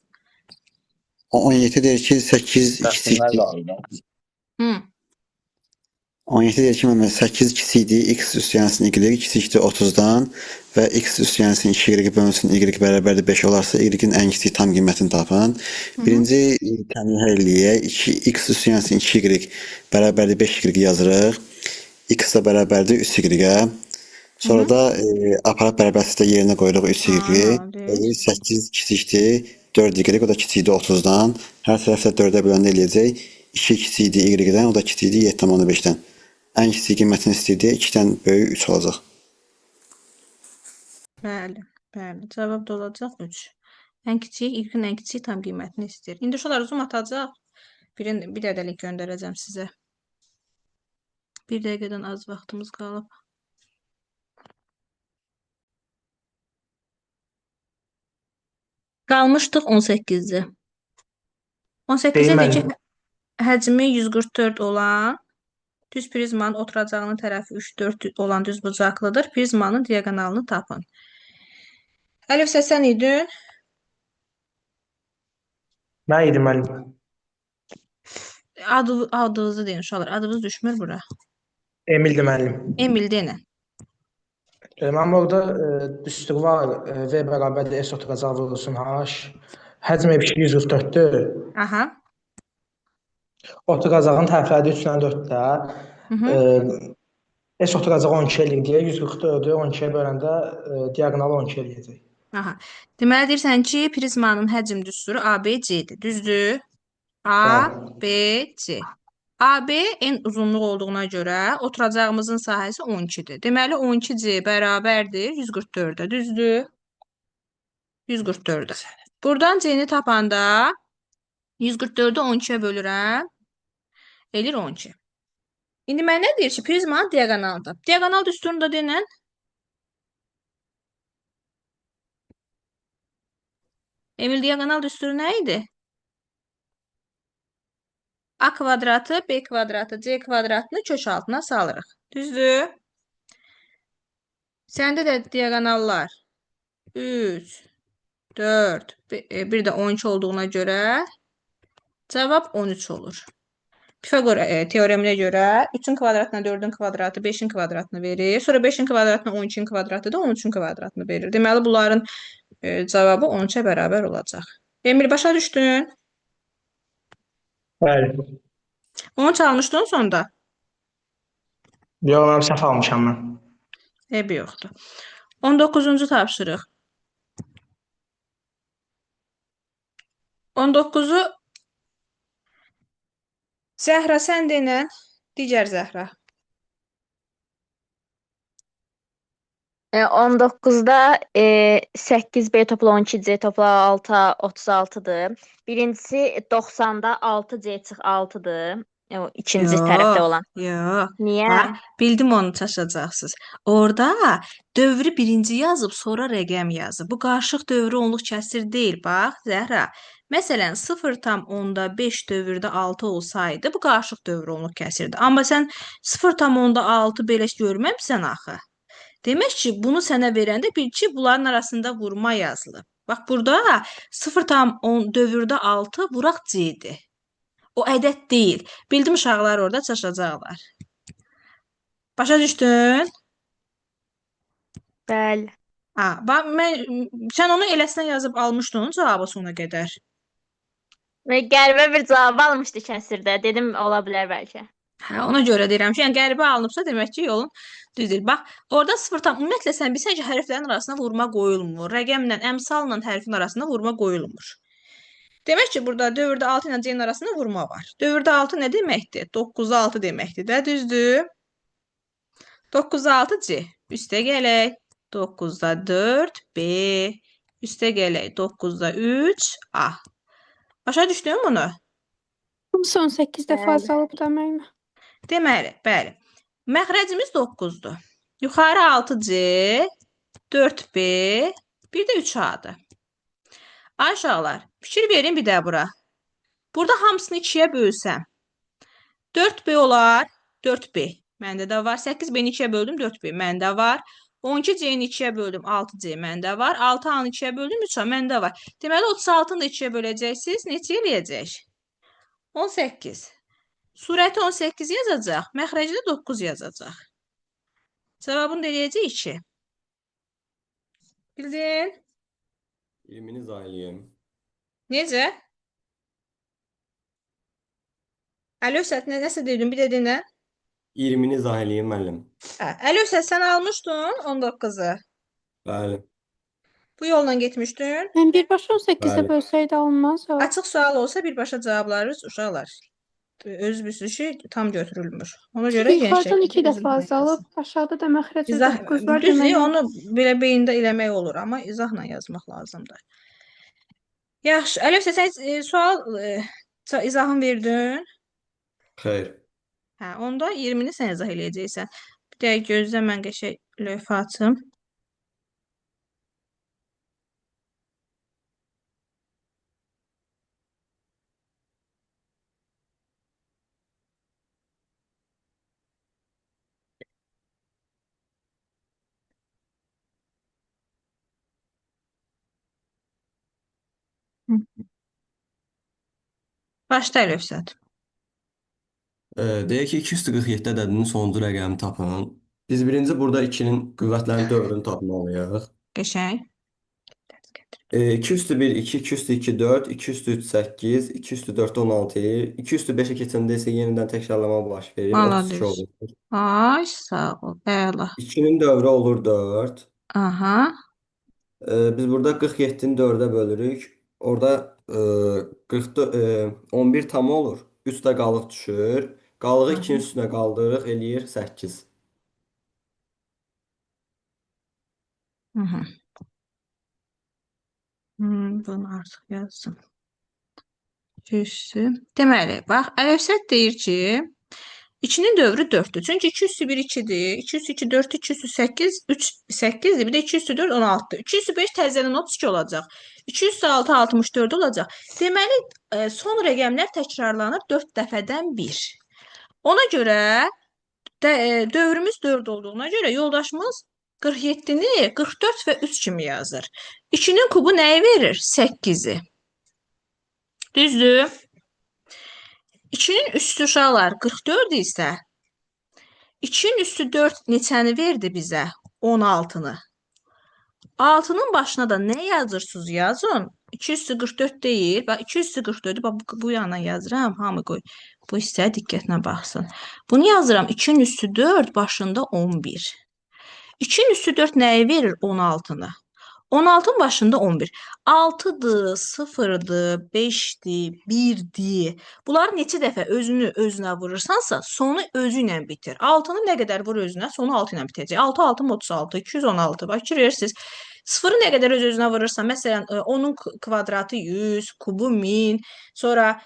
17 deyir ki, 8 kiçikdir. 17 deyir ki, 8 kiçikdir, x üstü gəlsin y kiçikdir 30-dan və x üstü gəlsin 2y bölünsün y bərabərdir 5 olarsa y-in ən kiçik tam qiymətini tapın. Birinci təmin eləyək. X üstü gəlsin 2y bərabərdir 5y yazırıq. X də bərabərdir 3y-ə. Sonra da aparat bərabərlikdə yerinə qoyuruq 3y. 8 kiçikdir 4y, o da kiçikdir 30-dan. Hər tərəfdə 4-ə böləndə eləyəcək. 2 kiçikdir y-dən, o da kiçikdir 7,5-dən. Ən kiçik qiymətini istəyirdi, 2-dən böyük 3 olacaq. Bəli, bəli. Cavab da olacaq 3. Ən kiçik, y-in ən kiçik tam qiymətini istəyir. İndi uşaqlar uzun atacaq. Bir ədəlik göndərəcəm sizə. 1 dəqiqədən az vaxtımız qalıb. Qalmışdıq 18-də. 18-də deyir ki, həcmi 144 olan düz prizmanın oturacağının tərəfi 3-4 olan düz bucaqlıdır. Prizmanın diaqonalını tapın. Əlif, sən idin? Mən idim müəllim. Adınızı deyin uşaqlar. Adınız düşmür bura. Emildir müəllim. Emil deyin. Mənim orada düstur var. V bərabərdir S oturacaq vurulsun H. Həcm eşit 144-dür. Aha. Oturacağın tərəfləri 3 ilə 4-də. Hı -hı. S oturacağı 12 eləyir deyə 144-ü 12-yə böləndə diaqonalı 12 eləyəcək. Aha. Deməli deyirsən ki, prizmanın həcm düsturu ABC-dir. Düzdür? A, Bəli. B, C. AB en uzunluq olduğuna görə oturacağımızın sahəsi 12-dir. Deməli 12C bərabərdir 144-ə. Düzdür? 144-ə. Buradan C-ni tapanda 144-ü 12-yə bölürəm. Eləyir 12. İndi mən nə deyir ki, prizmanın diaqonalını tap. Diaqonal düsturunu da denən. Emil, diaqonal düsturu nə idi? A kvadratı, B kvadratı, C kvadratını kök altına salırıq. Düzdür? Səndə də diaqonallar 3, 4, bir də 12 olduğuna görə cavab 13 olur. Pifagor teoreminə görə 3-ün kvadratına 4-ün kvadratı 5-in kvadratını verir. Sonra 5-in kvadratına 12-in kvadratı da 13-ün kvadratını verir. Deməli, bunların cavabı 13-ə bərabər olacaq. Emil, başa düşdün? Bəli. 13 almışdın sonda? Yox, mən səhv almışam mən. Eybi yoxdur. 19-cu tapşırıq. 19-u Zəhra sən denən, digər Zəhra. 19-da 8B topla 12C topla 6 36-dır. Birincisi 90-da 6C çıx 6-dır. O ikinci tərəfdə olan. Yox. Niyə? Bax, bildim onu çaşacaqsınız. Orada dövrü birinci yazıb, sonra rəqəm yazıb. Bu qarışıq dövrü onluq kəsir deyil. Bax, Zəhra. Məsələn, 0,5 dövrdə 6 olsaydı, bu qarışıq dövrü onluq kəsirdi. Amma sən 0,6 belə görməmsən axı. Demək ki, bunu sənə verəndə bil ki, bunların arasında vurma yazılıb. Bax, burada 0,10 dövrdə 6 vuraq C-dir. O ədəd deyil. Bildim uşaqlar orada çaşacaqlar. Başa düşdün? Bəli. Bax, sən onu eləsinə yazıb almışdın cavabı sona qədər. Və qəribə bir cavab almışdı kəsirdə. Dedim, ola bilər bəlkə. Ona görə deyirəm ki, yəni qəribə alınıbsa, demək ki, yolun düz deyil. Bax, orada 0 ümumiyyətlə sən bilsən ki, hərflərin arasına vurma qoyulmur. Rəqəmlə, əmsalla hərfin arasına vurma qoyulmur. Demək ki, burada dövrdə 6 ilə C-nin arasında vurma var. Dövrdə 6 nə deməkdir? 9-da 6 deməkdir də, düzdür? 9-da 6 C. Üstə gələk. 9-da 4 B. Üstə gələk. 9-da 3 A. Başa düşdün bunu? Son 8 dəfə azalıb deməkmi? Deməli, bəli. Məxrəcimiz 9-dur. Yuxarı 6C, 4B, bir də 3A-dır. Ay uşaqlar, fikir verin bir də bura. Burada hamısını 2-yə bölsəm. 4B olar, 4B. Məndə də var. 8B-ni 2-yə böldüm, 4B. Məndə var. 12C-ni 2-yə böldüm, 6C. Məndə var. 6A-nı 2-yə böldüm, 3A. Məndə var. Deməli, 36-nı da 2-yə böləcəksiniz. Neçə eləyəcək? 18. Surəti 18 yazacaq. Məxrəci də 9 yazacaq. Cavabını da eləyəcək 2. Bildin? 20-ni izah eləyim. Necə? Əli Ösət, nəsə dedim, bir də denə. 20-ni izah eləyim müəllim. Əli Ösət, sən almışdın 19-u. Bəli. Bu yolla getmişdin. Mən birbaşa 18-ə Bəli. bölsəydə olmaz. Açıq sual olsa birbaşa cavablarınız uşaqlar. Öz bir şey tam götürülmür. Ona görə Çünki yuxarıdan şəkildə 2 dəfə yazılmaq azalıb, lazım. aşağıda da məxrəcdə İzah, 9 var düzdür, deməli. onu belə beyində eləmək olur, amma izahla yazmaq lazımdır. Yaxşı, Əli Ösət, sən sual izahını verdin. Xeyr. Onda 20-ni sən izah eləyəcəksən. Bir dəqiqə gözlə, mən qəşəng lövhə açım. Başda Əlövsət. Deyək ki, 247 ədədinin sonuncu rəqəmini tapın. Biz birinci burada 2-nin qüvvətlərin dövrünü tapmalıyıq. Qəşəng. 2 üstü 1, 2, 2 üstü 2, 4, 2 üstü 3, 8, 2 üstü 4, 16, 2 üstü 5'e keçəndə isə yenidən təkrarlama baş verir, 32 Maladır. olur. Ay, sağ ol. Əla. 2-nin dövrü olur 4. Aha. Biz burada 47-ni 4-ə bölürük. Orada 11 tam olur. 3 də qalıq düşür. Qalığı 2-nin üstünə qaldırırıq, eləyir 8. Hı -hı. Bunu artıq yazdım. Üstü. Deməli, bax, Əlövsət deyir ki, 2-nin dövrü 4-dür. Çünki 2 üstü 1 2-dir. 2 üstü 2 4, 2 üstü 8 3 8-dir. Bir də 2 üstü 4 16-dır. 2 üstü 5 təzədən 32 olacaq. 2 üstü 6 64 olacaq. Deməli, son rəqəmlər təkrarlanır 4 dəfədən 1. Ona görə dövrümüz 4 olduğuna görə yoldaşımız 47-ni 44 və 3 kimi yazır. 2-nin kubu nəyi verir? 8-i. Düzdür? 2-nin üstü uşaqlar 44 isə 2-nin üstü 4 neçəni verdi bizə? 16-nı. 6-nın başına da nə yazırsınız yazın? 2 üstü 44 deyil. Bax 2 üstü 44-ü bu yana yazıram. Hamı qoy. Bu hissəyə diqqətlə baxsın. Bunu yazıram. 2-nin üstü 4 başında 11. 2-nin üstü 4 nəyi verir? 16-nı. 16'ın başında 11. 6'dır, 0'dır, 5'dir, 1'dir. Bunları neçə dəfə özünə vurursansa, sonu özü ilə bitir. 6'nı nə qədər vur özünə, sonu 6 ilə bitəcək. 6, 6, 36, 216. Bax, görürsünüz. 0'ı nə qədər öz-özünə vurursan, məsələn, onun kvadratı 100, kubu 1000, sonra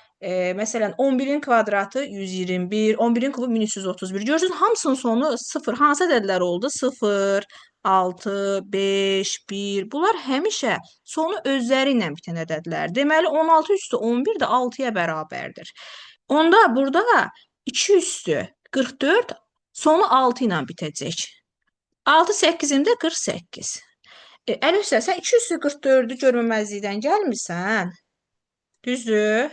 məsələn 11'in kvadratı 121, 11'in kubu 1331. Görürsünüz, hamısının sonu 0. Hansı ədədlər oldu? 0, 6, 5, 1. Bunlar həmişə sonu özləri ilə bitən ədədlər. Deməli, 16 üstü 11 də 6-ya bərabərdir. Onda burada 2 üstü 44, sonu 6 ilə bitəcək. 6 8-ində 48. Əlövsət, sən 2 üstü 44-ü görməməzlikdən gəlmirsən. Düzdür?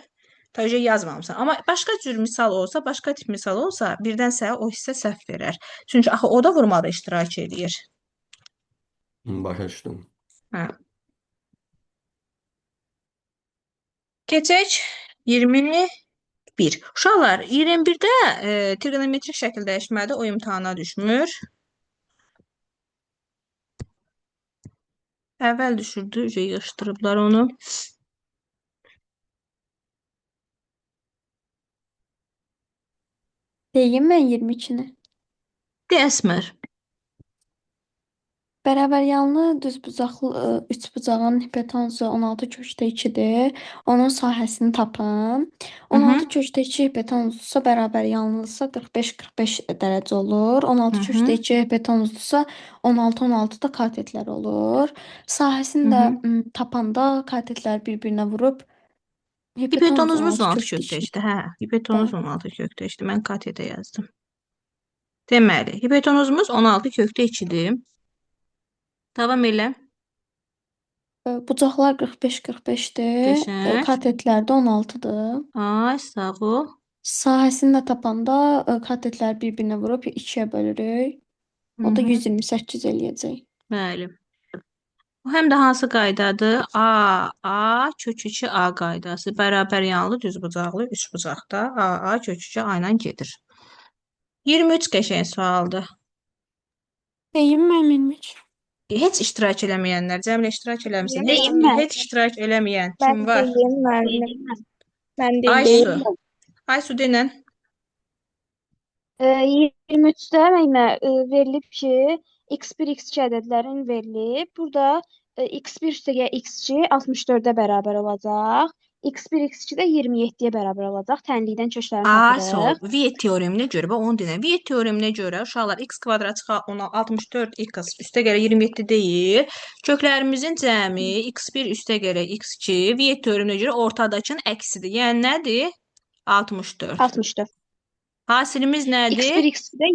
Təcə yazmamısan. Amma başqa cür misal olsa, başqa tip misal olsa, birdən sənə o hissə səhv verər. Çünki axı o da vurmada iştirak edir. Başa düşdüm. Hə. Keçək 21. Uşaqlar, 21-də trigonometrik şəkil dəyişmədə o imtahana düşmür. Əvvəl düşürdü, yığışdırıblar onu. Deyim mən 22-ni. Əsmər. Bərabər yanlı düzbucaqlı üçbucağın hipotenuzu 16 köşdə 2-dir. Onun sahəsini tapın. 16 köşdə 2 hipotenuzsa bərabər yanlıdırsa 45 dərəcə olur. 16 köşdə 2 hipotenuzsa 16 da katetlər olur. Sahəsini də tapanda katetlər bir-birinə vurub Hipotenuzumuz 16 köşdə kökdə 2. işte. Hə, hipotenuz 16 kökdə işte. Mən katetə yazdım. Deməli, hipotenuzumuz 16 kökdə 2-dir. Davam elə. Bucaqlar 45-45-dir. Qəşəng. Katetlər də 16-dır. Ay, sağ ol. Sahəsini də tapanda katetlər bir-birinə vurub 2-yə bölürük. O da 128 eləyəcək. Bəli. Bu həm də hansı qaydadır? A kök 2 A qaydası. Bərabər yanlı düzbucaqlı üçbucaqda A kök 2 A ilə gedir. 23 qəşəng sualdır. Deyim mən 23. Heç iştirak eləməyənlər, Cəmilə iştirak eləmirsən. Deyim mən. Heç iştirak eləməyən Ben kim var? deyim müəllim. Ben deyim. Aysu. Aysu denən. 23'də mənə verilib ki, x1, x2 ədədlərin verilib. Burada x1 üstəgə x2 64-ə bərabər olacaq. x1, x2 də 27-yə bərabər olacaq. Tənlikdən köklərini Sağ ol. tapırıq. Viet teoreminə görə, bax onu denən. Viet teoreminə görə uşaqlar x kvadrat çıxar 64x üstə gələ 27 deyil. Köklərimizin cəmi x1 üstə gələ x2 Viet teoreminə görə ortadakının əksidir. Yəni nədir? 64. 64. Hasilimiz nədir? x1, x2 də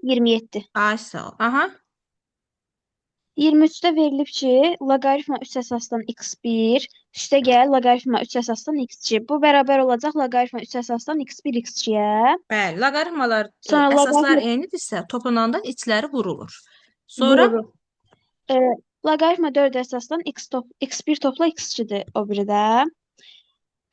27. Ay sağ ol. Aha. 23'də verilib ki, loqaritma üst əsasdan x1 Üstə gəl loqaritma 3 əsasdan x2. Bu bərabər olacaq loqaritma 3 əsasdan x1 x2-yə. Bəli, loqaritmalar Sonra əsaslar loqaritma eynidirsə, toplananda içləri vurulur. Sonra vururuz. Loqaritma 4 əsasdan x1 topla x2-dir o biri də.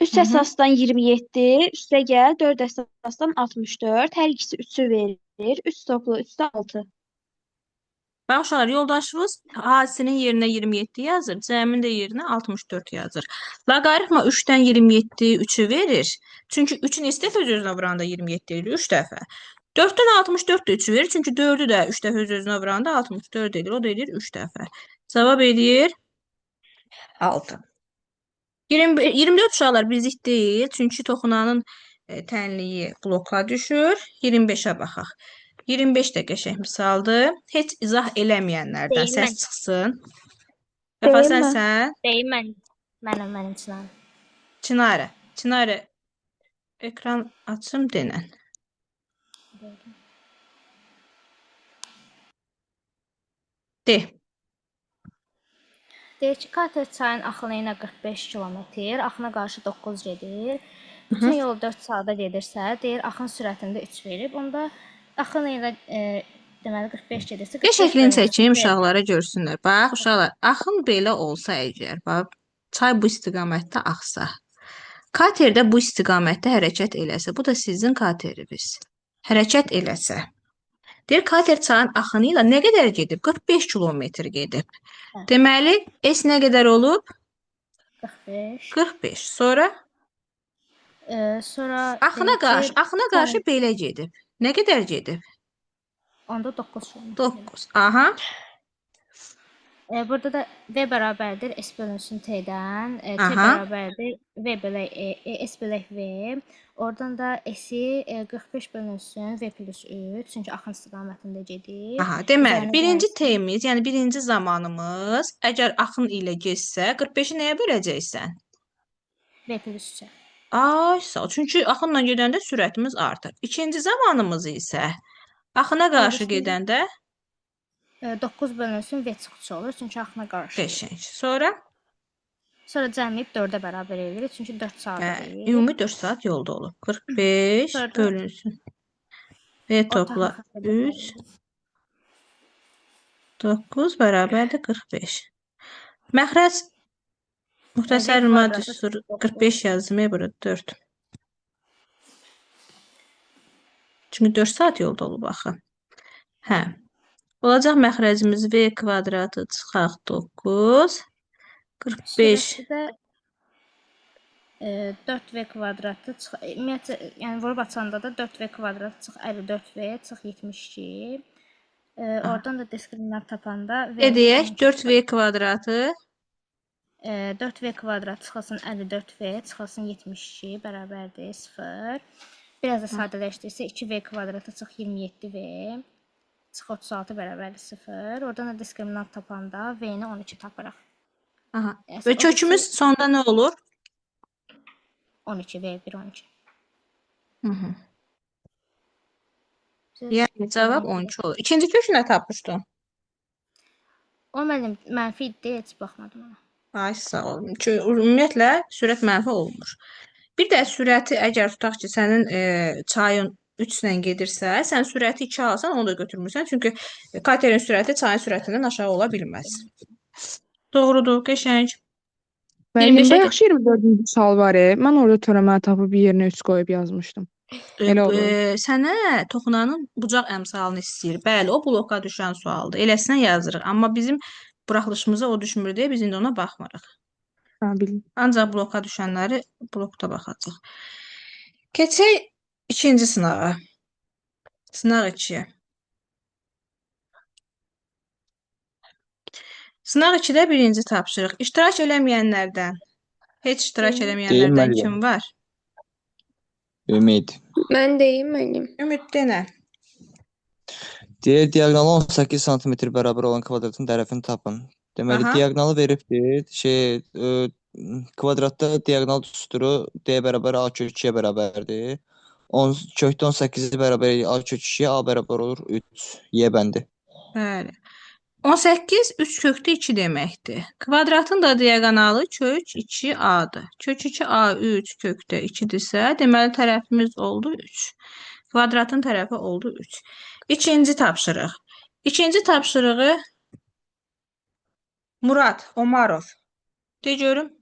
3 Hı -hı. əsasdan 27, üstə gəl 4 əsasdan 64. Hər ikisi 3-ü verir. 3 topla 3 də 6. bax uşaqlar, yoldaşımız hadisənin yerinə 27 yazır, cəmin də yerinə 64 yazır. Loqaritma 3-dən 27 3-ü verir. Çünki 3-ü neçə dəfə öz-özünə vuranda 27 edir? 3 dəfə. 4-dən 64 də 3-ü verir. Çünki 4-ü də 3 dəfə öz-özünə vuranda 64 edir. O da edir 3 dəfə. Cavab edir 6. 24 uşaqlar bizlik deyil. Çünki toxunanın tənliyi bloka düşür. 25-ə baxaq. 25 də qəşəng misaldır. Heç izah eləməyənlərdən Deyim səs mən. çıxsın. Vəfa Deyim mən. sənsən? Deyim mən. Mənim Çınarım. Çinarə. Çinarə ekran açım denən. De. Deyir ki, Kater çayın axını ilə 45 kilometr, axına qarşı 9 gedir. Bütün yolu 4 saata gedirsə, deyir axın sürətində 3 verib. Onda axın ilə deməli 45 gedirsə, 45 Şəklini bölünsün çəkeyim V. uşaqlara görsünlər. Bax uşaqlar, axın belə olsa əgər, bax çay bu istiqamətdə axsa, kater də bu istiqamətdə hərəkət eləsə, bu da sizin kateriniz. Hərəkət eləsə. Deyir kater çayın axını ilə nə qədər gedib? 45 kilometr gedib. Hə. Deməli, S nə qədər olub? 45. 45. Sonra Sonra axına deyir ki, qarşı belə gedib. Nə qədər gedib? onda 9 kilometr. 9. Aha. Burada da V bərabərdir S bölünsün T-dən, T Aha. bərabərdir V bölək S bölək V. Oradan da S-i 45 bölünsün V plus 3, çünki axın istiqamətində gedir. Aha, deməli, Üzərinə birinci gəlsin T-miz, yəni birinci zamanımız, əgər axın ilə getsə, 45-i nəyə böləcəksən? V plus 3-ə. Ay, sağ ol. Çünki axınla gedəndə sürətimiz artır. İkinci zamanımız isə axına qarşı gedəndə 9 bölünsün V çıxıcı olur, çünki axına qarşı. qəşəng. Sonra Sonra cəmləyib 4-ə bərabər edirik, çünki 4 saatdır. ümumi 4 saat yolda olub. 45 Sonra bölünsün. V topla ortaq məxrəcə 3, 9 bərabərdir 45. Məxrəc müxtəsər V maddə kvadratı sur 9. 45 yazdım, burada 4. Çünki 4 saat yolda olub axı. Hə. Olacaq məxrəcimiz V kvadratı çıxaq 9. 45. Sürəti də 4V kvadratı çıx, ümumiyyətlə, yəni vurub açanda da 4V kvadratı çıx 54V çıx 72. Oradan da diskriminant tapanda Ne deyək? 4V kvadratı 4V kvadrat çıxılsın 54V çıxılsın 72 bərabərdir 0. Biraz da sadələşdirsə 2V kvadratı çıx 27V çıx 36 bərabərdir 0. Oradan da diskriminant tapanda V-ni 12 tapırıq. Aha. Yəni, Və kökümüz sonda nə olur? 12 V1 12. Hı -hı. Yəni cavab 12 olur. İkinci kök nə tapmışdın? O mənim mənfi idi, heç baxmadım ona. Ay sağ ol. Çünki ümumiyyətlə sürət mənfi olmur. Bir də sürəti əgər tutaq ki, sənin çayın 3 ilə gedirsə, sən sürəti 2 alsan, onu da götürmürsən. Çünki katerin sürəti çayın sürətindən aşağı ola bilməz. Doğrudur, qəşəng. Müəllim, yaxşı 24-cü sual var. Mən orada törəməni tapıb yerinə 3 qoyub yazmışdım. Elə olur. Sənə toxunanın bucaq əmsalını istəyir. Bəli, o bloka düşən sualdır. Eləsinə yazırıq. Amma bizim buraxılışımıza o düşmür deyə biz indi ona baxmırıq. Hə, bildim. Ancaq bloka düşənləri blokda baxacaq. Keçək ikinci sınağa. Sınaq 2. Sınaq 2-də birinci tapşırıq. İştirak eləməyənlərdən, heç iştirak eləməyənlərdən müəllim. kim var? Ümid. Mən deyim müəllim. Ümid denə. Deyir, diaqonalı 18 sm bərabər olan kvadratın tərəfini tapın. Deməli, Aha. diaqonalı veribdir. Kvadratda diaqonal düsturu D bərabər A kök 2-yə bərabərdir. Kökdə 18-i bərabər A kök 2-yə A bərabər olur 3. Y bəndi. Bəli. 18 3 kökdə 2 deməkdir. Kvadratın da diaqonalı kök 2a-dır. Kök 2a 3 kökdə 2-dirsə, deməli tərəfimiz oldu 3. Kvadratın tərəfi oldu 3. İkinci tapşırıq. İkinci tapşırığı Murad Omarov. De görüm.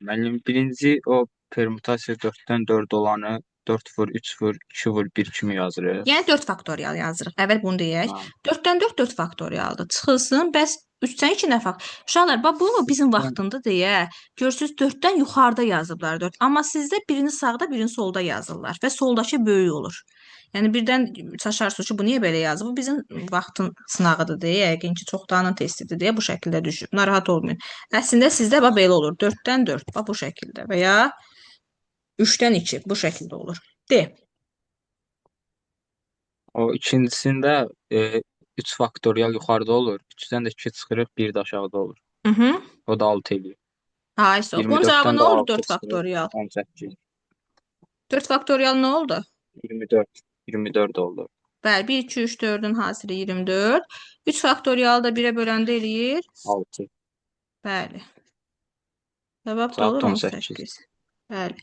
Müəllim, birinci o permutasiya 4-dən 4 olanı 4 vur, 3 vur, 2 vur, 1 kimi yazırıq. Yəni 4 faktorial yazırıq. Əvvəl bunu deyək. Ha. 4-dən 4 4 faktorialdır. Çıxılsın. Bəs 3-dən 2 nə faktor? Uşaqlar, bax bunu bizim vaxtında deyə. Görürsüz 4-dən yuxarıda yazıblar 4. Amma sizdə birini sağda, birini solda yazırlar və soldakı böyük olur. Yəni birdən şaşarsınız ki, bu niyə belə yazıb? Bu bizim vaxtın sınağıdır deyə, yəqin ki, çoxdanın testidir deyə bu şəkildə düşüb. Narahat olmayın. Əslində sizdə bax belə olur. 4-dən 4 bax bu şəkildə və ya 3-dən 2 bu şəkildə olur. De. O ikincisində 3 faktorial yuxarıda olur. 3-dən də 2 çıxırıq, 1 də aşağıda olur. O da 6 eləyir. Ay, bunun cavabı 24-dən nə də oldu 6 4 çıxırıq, faktorial? 18. 4 faktorial nə oldu? 24. 24 oldu. Bəli, 1, 2, 3, 4-ün hasili 24. 3 faktorialı da 1-ə böləndə eləyir. 6. Bəli. Cavab da Cavab olur da 18. 18. Bəli.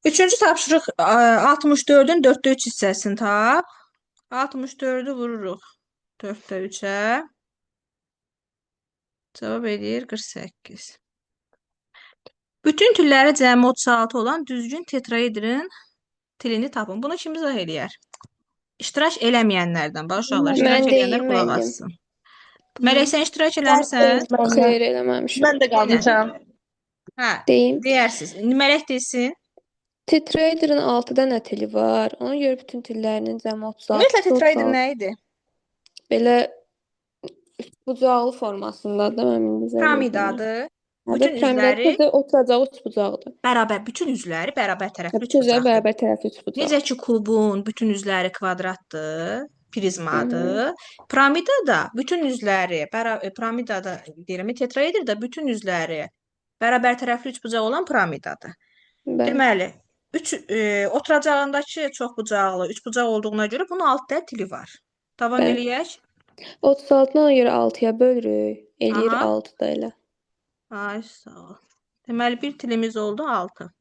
Üçüncü tapşırıq 64-ün 4-də 3 hissəsini tap. 64-ü vururuq 4-də 3-ə. Cavab eləyir 48. Bütün türləri cəmi 36 olan düzgün tetraedrin tilini tapın. Bunu kim izah eləyər? İştirak eləməyənlərdən. Bax uşaqlar, iştirak Mən eləyənlər deyim, qulaq mən deyim. assın. Mələk, sən iştirak eləmirsən? Xeyr, eləməmişəm. Mən də qalmışam. Hə, Deyim. deyərsiz. Mələk desin. Tetraedrin 6 dənə tili var. Ona görə bütün tillərinin cəmi 36. Ümumiyyətlə tetraedr nə idi? Belə bucaqlı formasındadır, mən indi zəng Piramidadır. Bütün Bütün üzləri üzləri oturacağı üçbucaqdır. bərabər, bütün üzləri bərabər tərəfli Bütün üzləri üçbucaqdır. bərabər tərəfli üçbucaq. Necə ki, kubun bütün üzləri kvadratdır, prizmadır. Piramida da bütün üzləri, piramidada deyirəm, tetraedr də bütün üzləri bərabər tərəfli üçbucaq olan piramidadır. Bəli. Deməli, oturacağındakı çoxbucaqlı, üçbucaq olduğuna görə bunun 6 dənə tili var. Davam Bəli. eləyək. 36-nı ona görə 6-ya bölürük. Eləyir Aha. 6 da elə. Ay, sağ ol. Deməli, bir tilimiz oldu 6.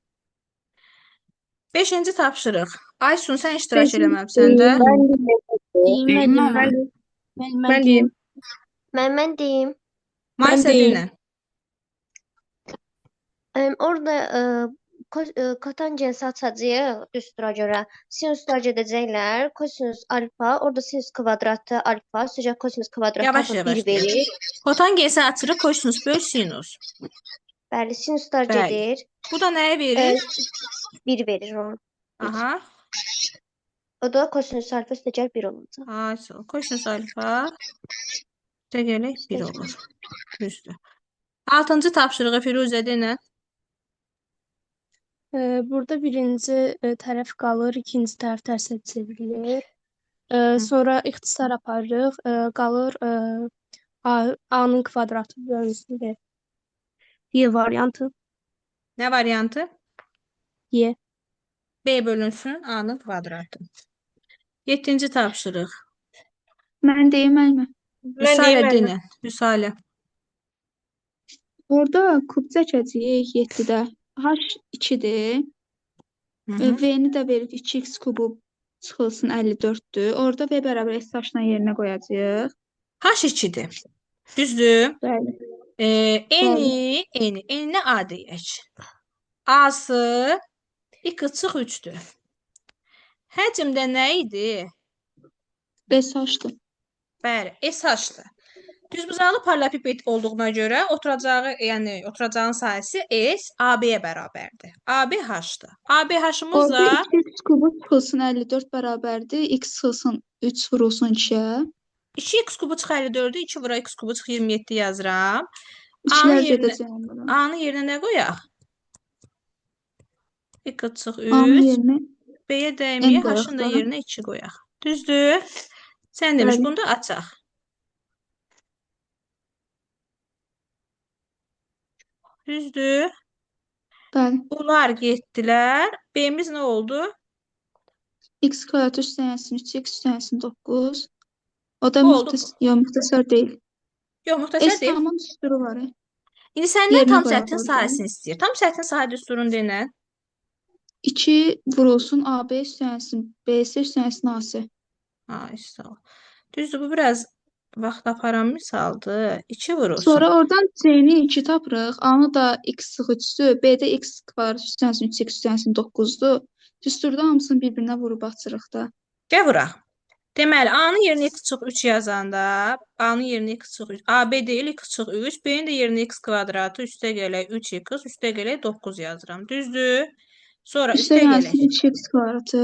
5-ci tapşırıq. Aysun, sən iştirak eləməlisən də. Mən deyim. Mən deyim. Maysa dinlə. Orada kotangens açacağıq düstura görə. Sinuslar gedəcəklər. Kosinus alfa, orada sinus kvadratı alfa, sözcə kosinus kvadratı Yavaş alfa yavaş 1 verir. Kotangensi açırıq, kosinus böl sinus. Bəli, sinuslar Bəli. gedir. Bu da nəyə verir? 1 verir onu. Aha. O da kosinus alfa üstəgəl 1 olacaq. Ay, sağ ol. Kosinus alfa üstəgəl 1 olur. Düzdür. 6-cı tapşırığı Firuzə dinlə. Burada birinci tərəf qalır, ikinci tərəf tərsinə çevrilir. Sonra ixtisar aparırıq, qalır A-nın kvadratı bölünsün Y variantı. Nə variantı? Y. B bölünsün A-nın kvadratı. 7-ci tapşırıq. Mən deyim, müəllimə. Rüsalə dinlə. Rüsalə. Orada kub çəkəcəyik 7-də. H 2-dir. V-ni də veririk 2x kubu çıxılsın 54-dür. Orada V bərabər S daşına yerinə qoyacağıq. H 2-dir. Düzdür? Bəli. N-nə A deyək. A-sı 2/3-dür. Həcmdə nə idi? SH-dır. Bəli, SH-dır. Düzbucaqlı paralelipiped olduğuna görə oturacağın sahəsi S AB-yə bərabərdir. AB H-dır. AB H-ımız Orada da 2x kubu çıxılsın 54 bərabərdir. X çıxılsın 3 vurulsun 2-yə. 2x kubu çıx 54-ü, 2 vura x kubu çıx 27 yazıram. İkilər gedəcəyəm bura. A-nın yerinə nə qoyaq? 2 çıx 3. A-nın yerinə B-yə dəyməyə, N qoyaq H-ın da da. yerinə 2 qoyaq. Düzdür? Sən demiş, Bəli. bunu da açaq. Düzdür? Bəli. Bunlar getdilər. B-miz nə oldu? X kvadrat üstəgəlsin 3x üstəgəlsin 9. O da Oldu. müxtəsər deyil. Yox, müxtəsər deyil. S-tamın düsturu var. İndi səndən Yerinə tam qoyaq səthin orada. sahəsini istəyir. Tam səthin sahə düsturunu denə. 2 vurulsun AB üstəgəlsin BS üstəgəlsin AC. Ay, sağ ol. Düzdür, bu biraz vaxt aparan misaldır. 2 vurulsun. Sonra oradan C-ni 2 tapırıq. A-nı da x sıx 3-dür. B-də x kvadrat üstəgəlsin 3x üstəgəlsin 9-dur. Düsturda hamısını bir-birinə vurub açırıq da. Gəl vuraq. Deməli, A-nın yerinə x çıx 3 yazanda, A-nın yerinə x çıx 3, AB deyil, x çıx 3, B-nin də yerinə x kvadratı, üstə gələk 3x, üstə gələk 9 yazıram. Düzdür? Sonra üstə gələk. Üstəgəlsin 3x kvadratı.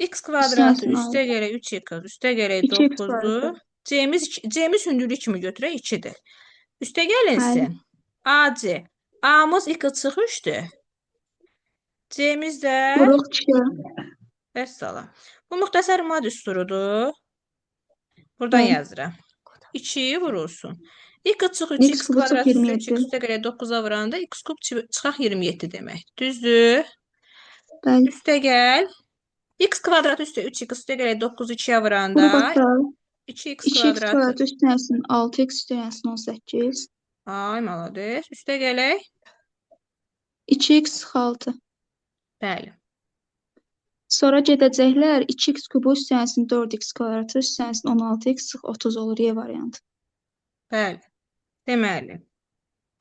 X kvadratı, Üstəgəlsin üstə gələk 3x, üstə gələk 2x 9-dur. kvadratı. C-miz hündürlük kimi götürək 2-dir. Üstə Bəli. gəlinsin. AC. A-mız 2 çıx 3-dür. C-miz də Vuruq 2. vəssalam. Bu müxtəsər ma düsturudur. Buradan Bəli. yazıram. 2 vurulsun. x çıx 3x X kubu kvadrat çıx üstə 27. 3x üstə gələk 9-a vuranda x kub çıxaq 27 demək. Düzdür? Bəli. Üstə gəl. X kvadrat üstə 3x üstə gələk 9-u 2-yə Vurub vuranda açaq. 2x 2x kvadrat. kvadrat üstəgəlsin 6x üstəgəlsin 18. Ay, malades. Üstə gələk. 2x sıx 6. Bəli. Sonra gedəcəklər 2x kubu üstəgəlsin 4x kvadratı üstəgəlsin 16x sıx 30 olur Y variantı. Bəli. Deməli.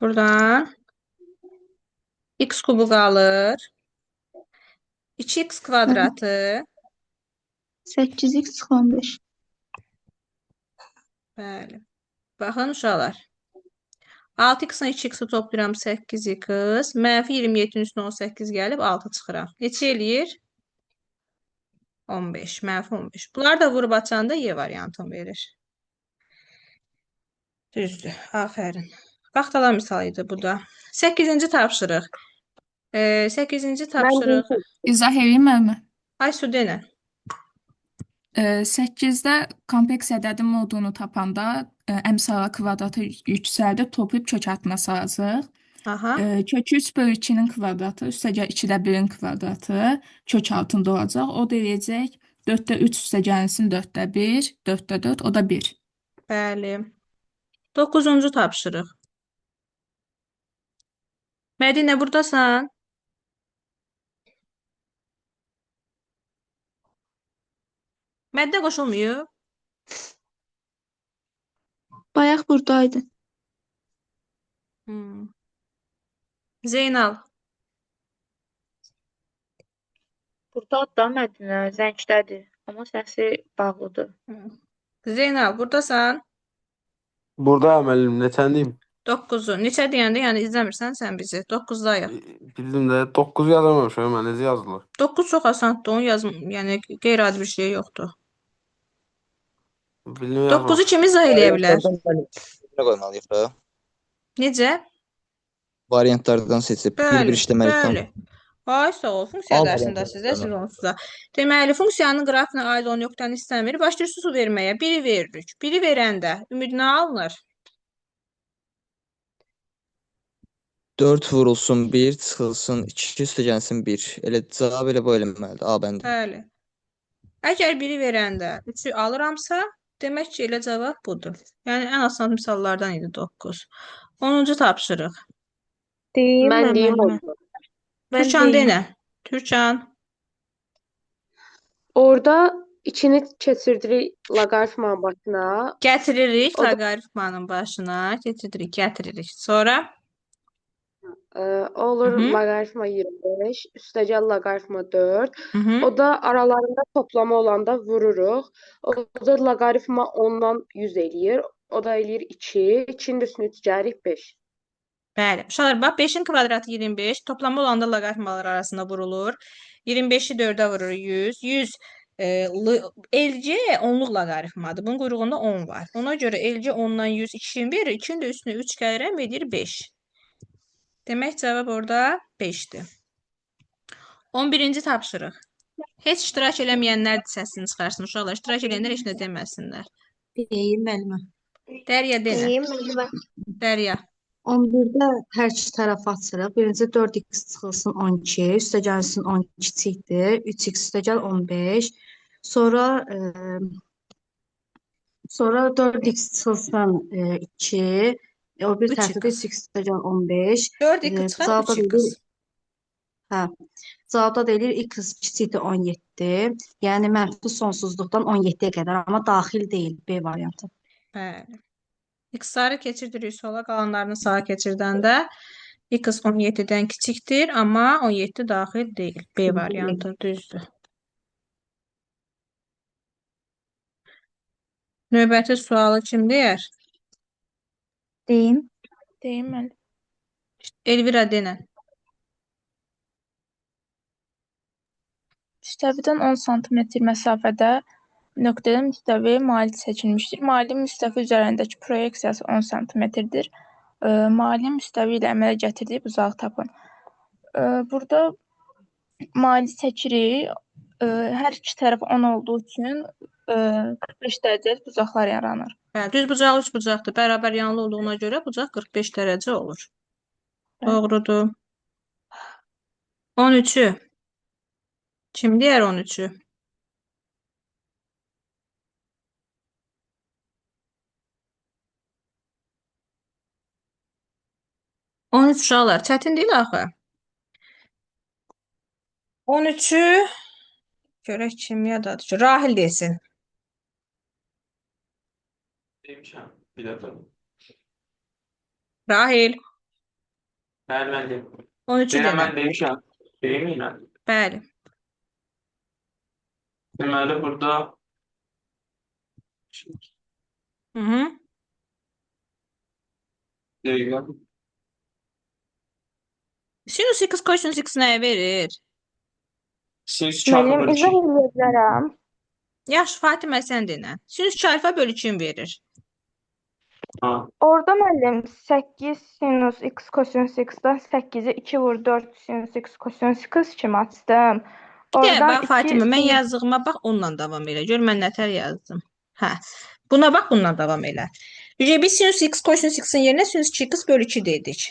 Buradan x kubu qalır. 2x kvadratı. 8x sıx 15. Bəli. Baxın uşaqlar. 6x-ın 2x-i toplayıram 8x. Mənfi 27-nin üstünə 18 gəlib 6 çıxıram. Neçə eləyir? 15. Mənfi 15. Bunları da vurub açanda Y variantını verir. Düzdür. Afərin. Vaxtalan misal idi bu da. 8-ci tapşırıq. 8-ci tapşırıq. İzah edeyim mi? Ay, su denə. 8-də kompleks ədədin modunu tapanda əmsala kvadratı yüksəldib toplayıb kök altına salacaq. Aha. Kök 3 bölü 2-nin kvadratı, üstəgəl 2-də 1-in kvadratı kök altında olacaq. O da eləyəcək 4-də 3 üstəgəlsin 4-də 1, 4-də 4, o da 1. Bəli. 9-cu tapşırıq. Mədinə, buradasan? Mədinə qoşulmuyor. Bayaq buradaydı. Zeynal. Burdadır da Mədinə, zəngdədir. Amma səsi bağlıdır. Zeynal, buradasan? Buradayam müəllim, neçəndiyim? 9-u. Neçə deyəndə, yəni izləmirsən sən bizi. 9-dayıq. Bildim də 9 yazamamışam, mən necə yazılır? 9 çox asandır. Onu yazım, yəni qeyri-adi bir şey yoxdur. Bildim 9-u kim izah eləyə bilər? Variantlardan qoymalıyıq da. Necə? Variantlardan seçib bir-bir işləməliyik. Bəli. Ay, sağ ol. Funksiya dərsində sizə, siz onsuzda. Deməli, funksiyanın qrafinə aid olan yoxdan istəmir. Başlayırsınız su verməyə. 1-i veririk. 1-i verəndə ümid nə alınır? 4 vurulsun 1, çıxılsın 2, üstəgəlsin 1. Elə cavab elə bu eləməlidir. A bəndi. Bəli. Əgər 1-i verəndə 3-ü alıramsa, demək ki, elə cavab budur. Yəni, ən asan misallardan idi 9. 10-cu tapşırıq. Mən deyim müəllimə. Türkan denə. Türkan. Orada içini keçirdirik loqaritmanın başına. Gətiririk O da- loqaritmanın başına. Gətiririk. Sonra? Olur Hı hı. loqaritma 25, üstəgəl loqaritma 4. Hı hı. O da aralarında toplama olanda vururuq. O da loqaritma 10-dan 100 eləyir. O da eləyir 2. 2-nin də üstünə 3 gəlirik 5. Bəli. Uşaqlar, bax 5-in kvadratı 25. Toplama olanda loqaritmalar arasında vurulur. 25-i 4-ə vurur 100. 100 elci onluq loqaritmadır. Bunun quyruğunda 10 var. Ona görə elci 10-dan 100 2-ni verir. 2-nin də üstünə 3 gəlirəm, edir 5. Demək cavab orada 5-dir. 11-ci tapşırıq. Heç iştirak eləməyənlər səsini çıxarsın uşaqlar. İştirak eləyənlər heç nə deməsinlər. Deyim müəllimə. Dərya denə. Deyim müəllimə. Dərya. 11-də hər iki tərəf açırıq. Birinci 4x çıxılsın 12, üstə gəlsin 10 kiçikdir. 3x üstə gəl 15. Sonra sonra 4x çıxılsın 2. O bir tərəfdə 3x. 3x üstə gəl 15. 4x çıxar Cavabda 3x. deyilir, hə. Cavabda deyilir x kiçikdir 17. Yəni mənfi sonsuzluqdan 17-yə qədər, amma daxil deyil B variantı. Bəli. X-ları keçirdirik sola, qalanlarını sağa keçirdəndə x 17-dən kiçikdir, amma 17 daxil deyil. B variantı düzdür. Növbəti sualı kim deyər? Deyim. Deyim mən. Elvira denən. Müstəvidən 10 sm məsafədə nöqtədə müstəvi maili seçilmişdir. Mailin müstəvi üzərindəki proyeksiyası 10 sm-dir. Mailin müstəvi ilə əmələ gətirdiyi buzağı tapın. Burada maili seçirik. Hər iki tərəf 10 olduğu üçün 45 dərəcə buzaqlar yaranır. Hə, düz bucaq üç bucaqdır. Bərabər yanlı olduğuna görə bucaq 45 dərəcə olur. Doğrudur. 13-ü. Kim deyər 13-ü? On üç uşaqlar, çətin deyil axı. 13-ü görək kim yadadır ki, Rahil desin. Demişəm. Bir dəfə. Rahil. Bəli, mən deyim. 13-ü Deyirəm, denə. mən demişəm. Deyim mən. Bəli. Deməli, burada Hı-hı. deyirəm. Sinüs x kosinüs x nəyə verir? Sinüs çarpı bölü 2. edə bilərəm. Yaxşı, Fatimə sən denə. Sinüs çarpı bölü 2 verir. Ha. Orada müəllim 8 sinus x kosinus x-dan 8-i 2 vur 4 sinus x kosinus x kimi açdım. Bir də Oradan bax 2 Fatimə, mən sinus yazdığıma bax, onunla davam elə. Gör mən nətər yazdım. Hə. Buna bax, bununla davam elə. Biz sinüs x kosinüs x-in yerinə sinüs 2x bölü 2 dedik.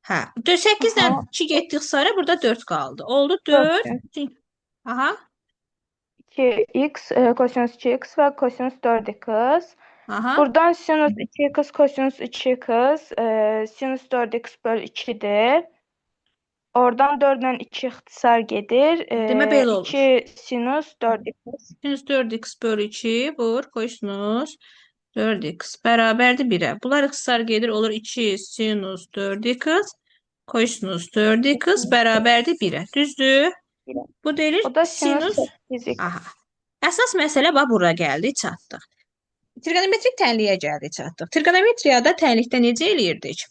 Hə. 8-dən 2 getdik sonra burada 4 qaldı. Oldu 4. Aha. 2x kosinus 2x və kosinus 4x. Aha. Buradan sinus 2x kosinus 2x sinus 4x bölü 2-dir. Oradan 4 ilə 2 ixtisar gedir. Demə belə olur. 2 sinus 4x. Sinüs 4x bölü 2 vur kosinüs 4x bərabərdir 1-ə. Bunlar ixtisar gedir, olur 2 sinus 4x kosinüs 4x bərabərdir 1-ə. Düzdür? Bu deyilir O da sinus sinus. 8x. Aha. Əsas məsələ bax bura gəldi, çatdıq. Trigonometrik tənliyə gəldi, çatdıq. Trigonometriyada tənlikdə necə eləyirdik?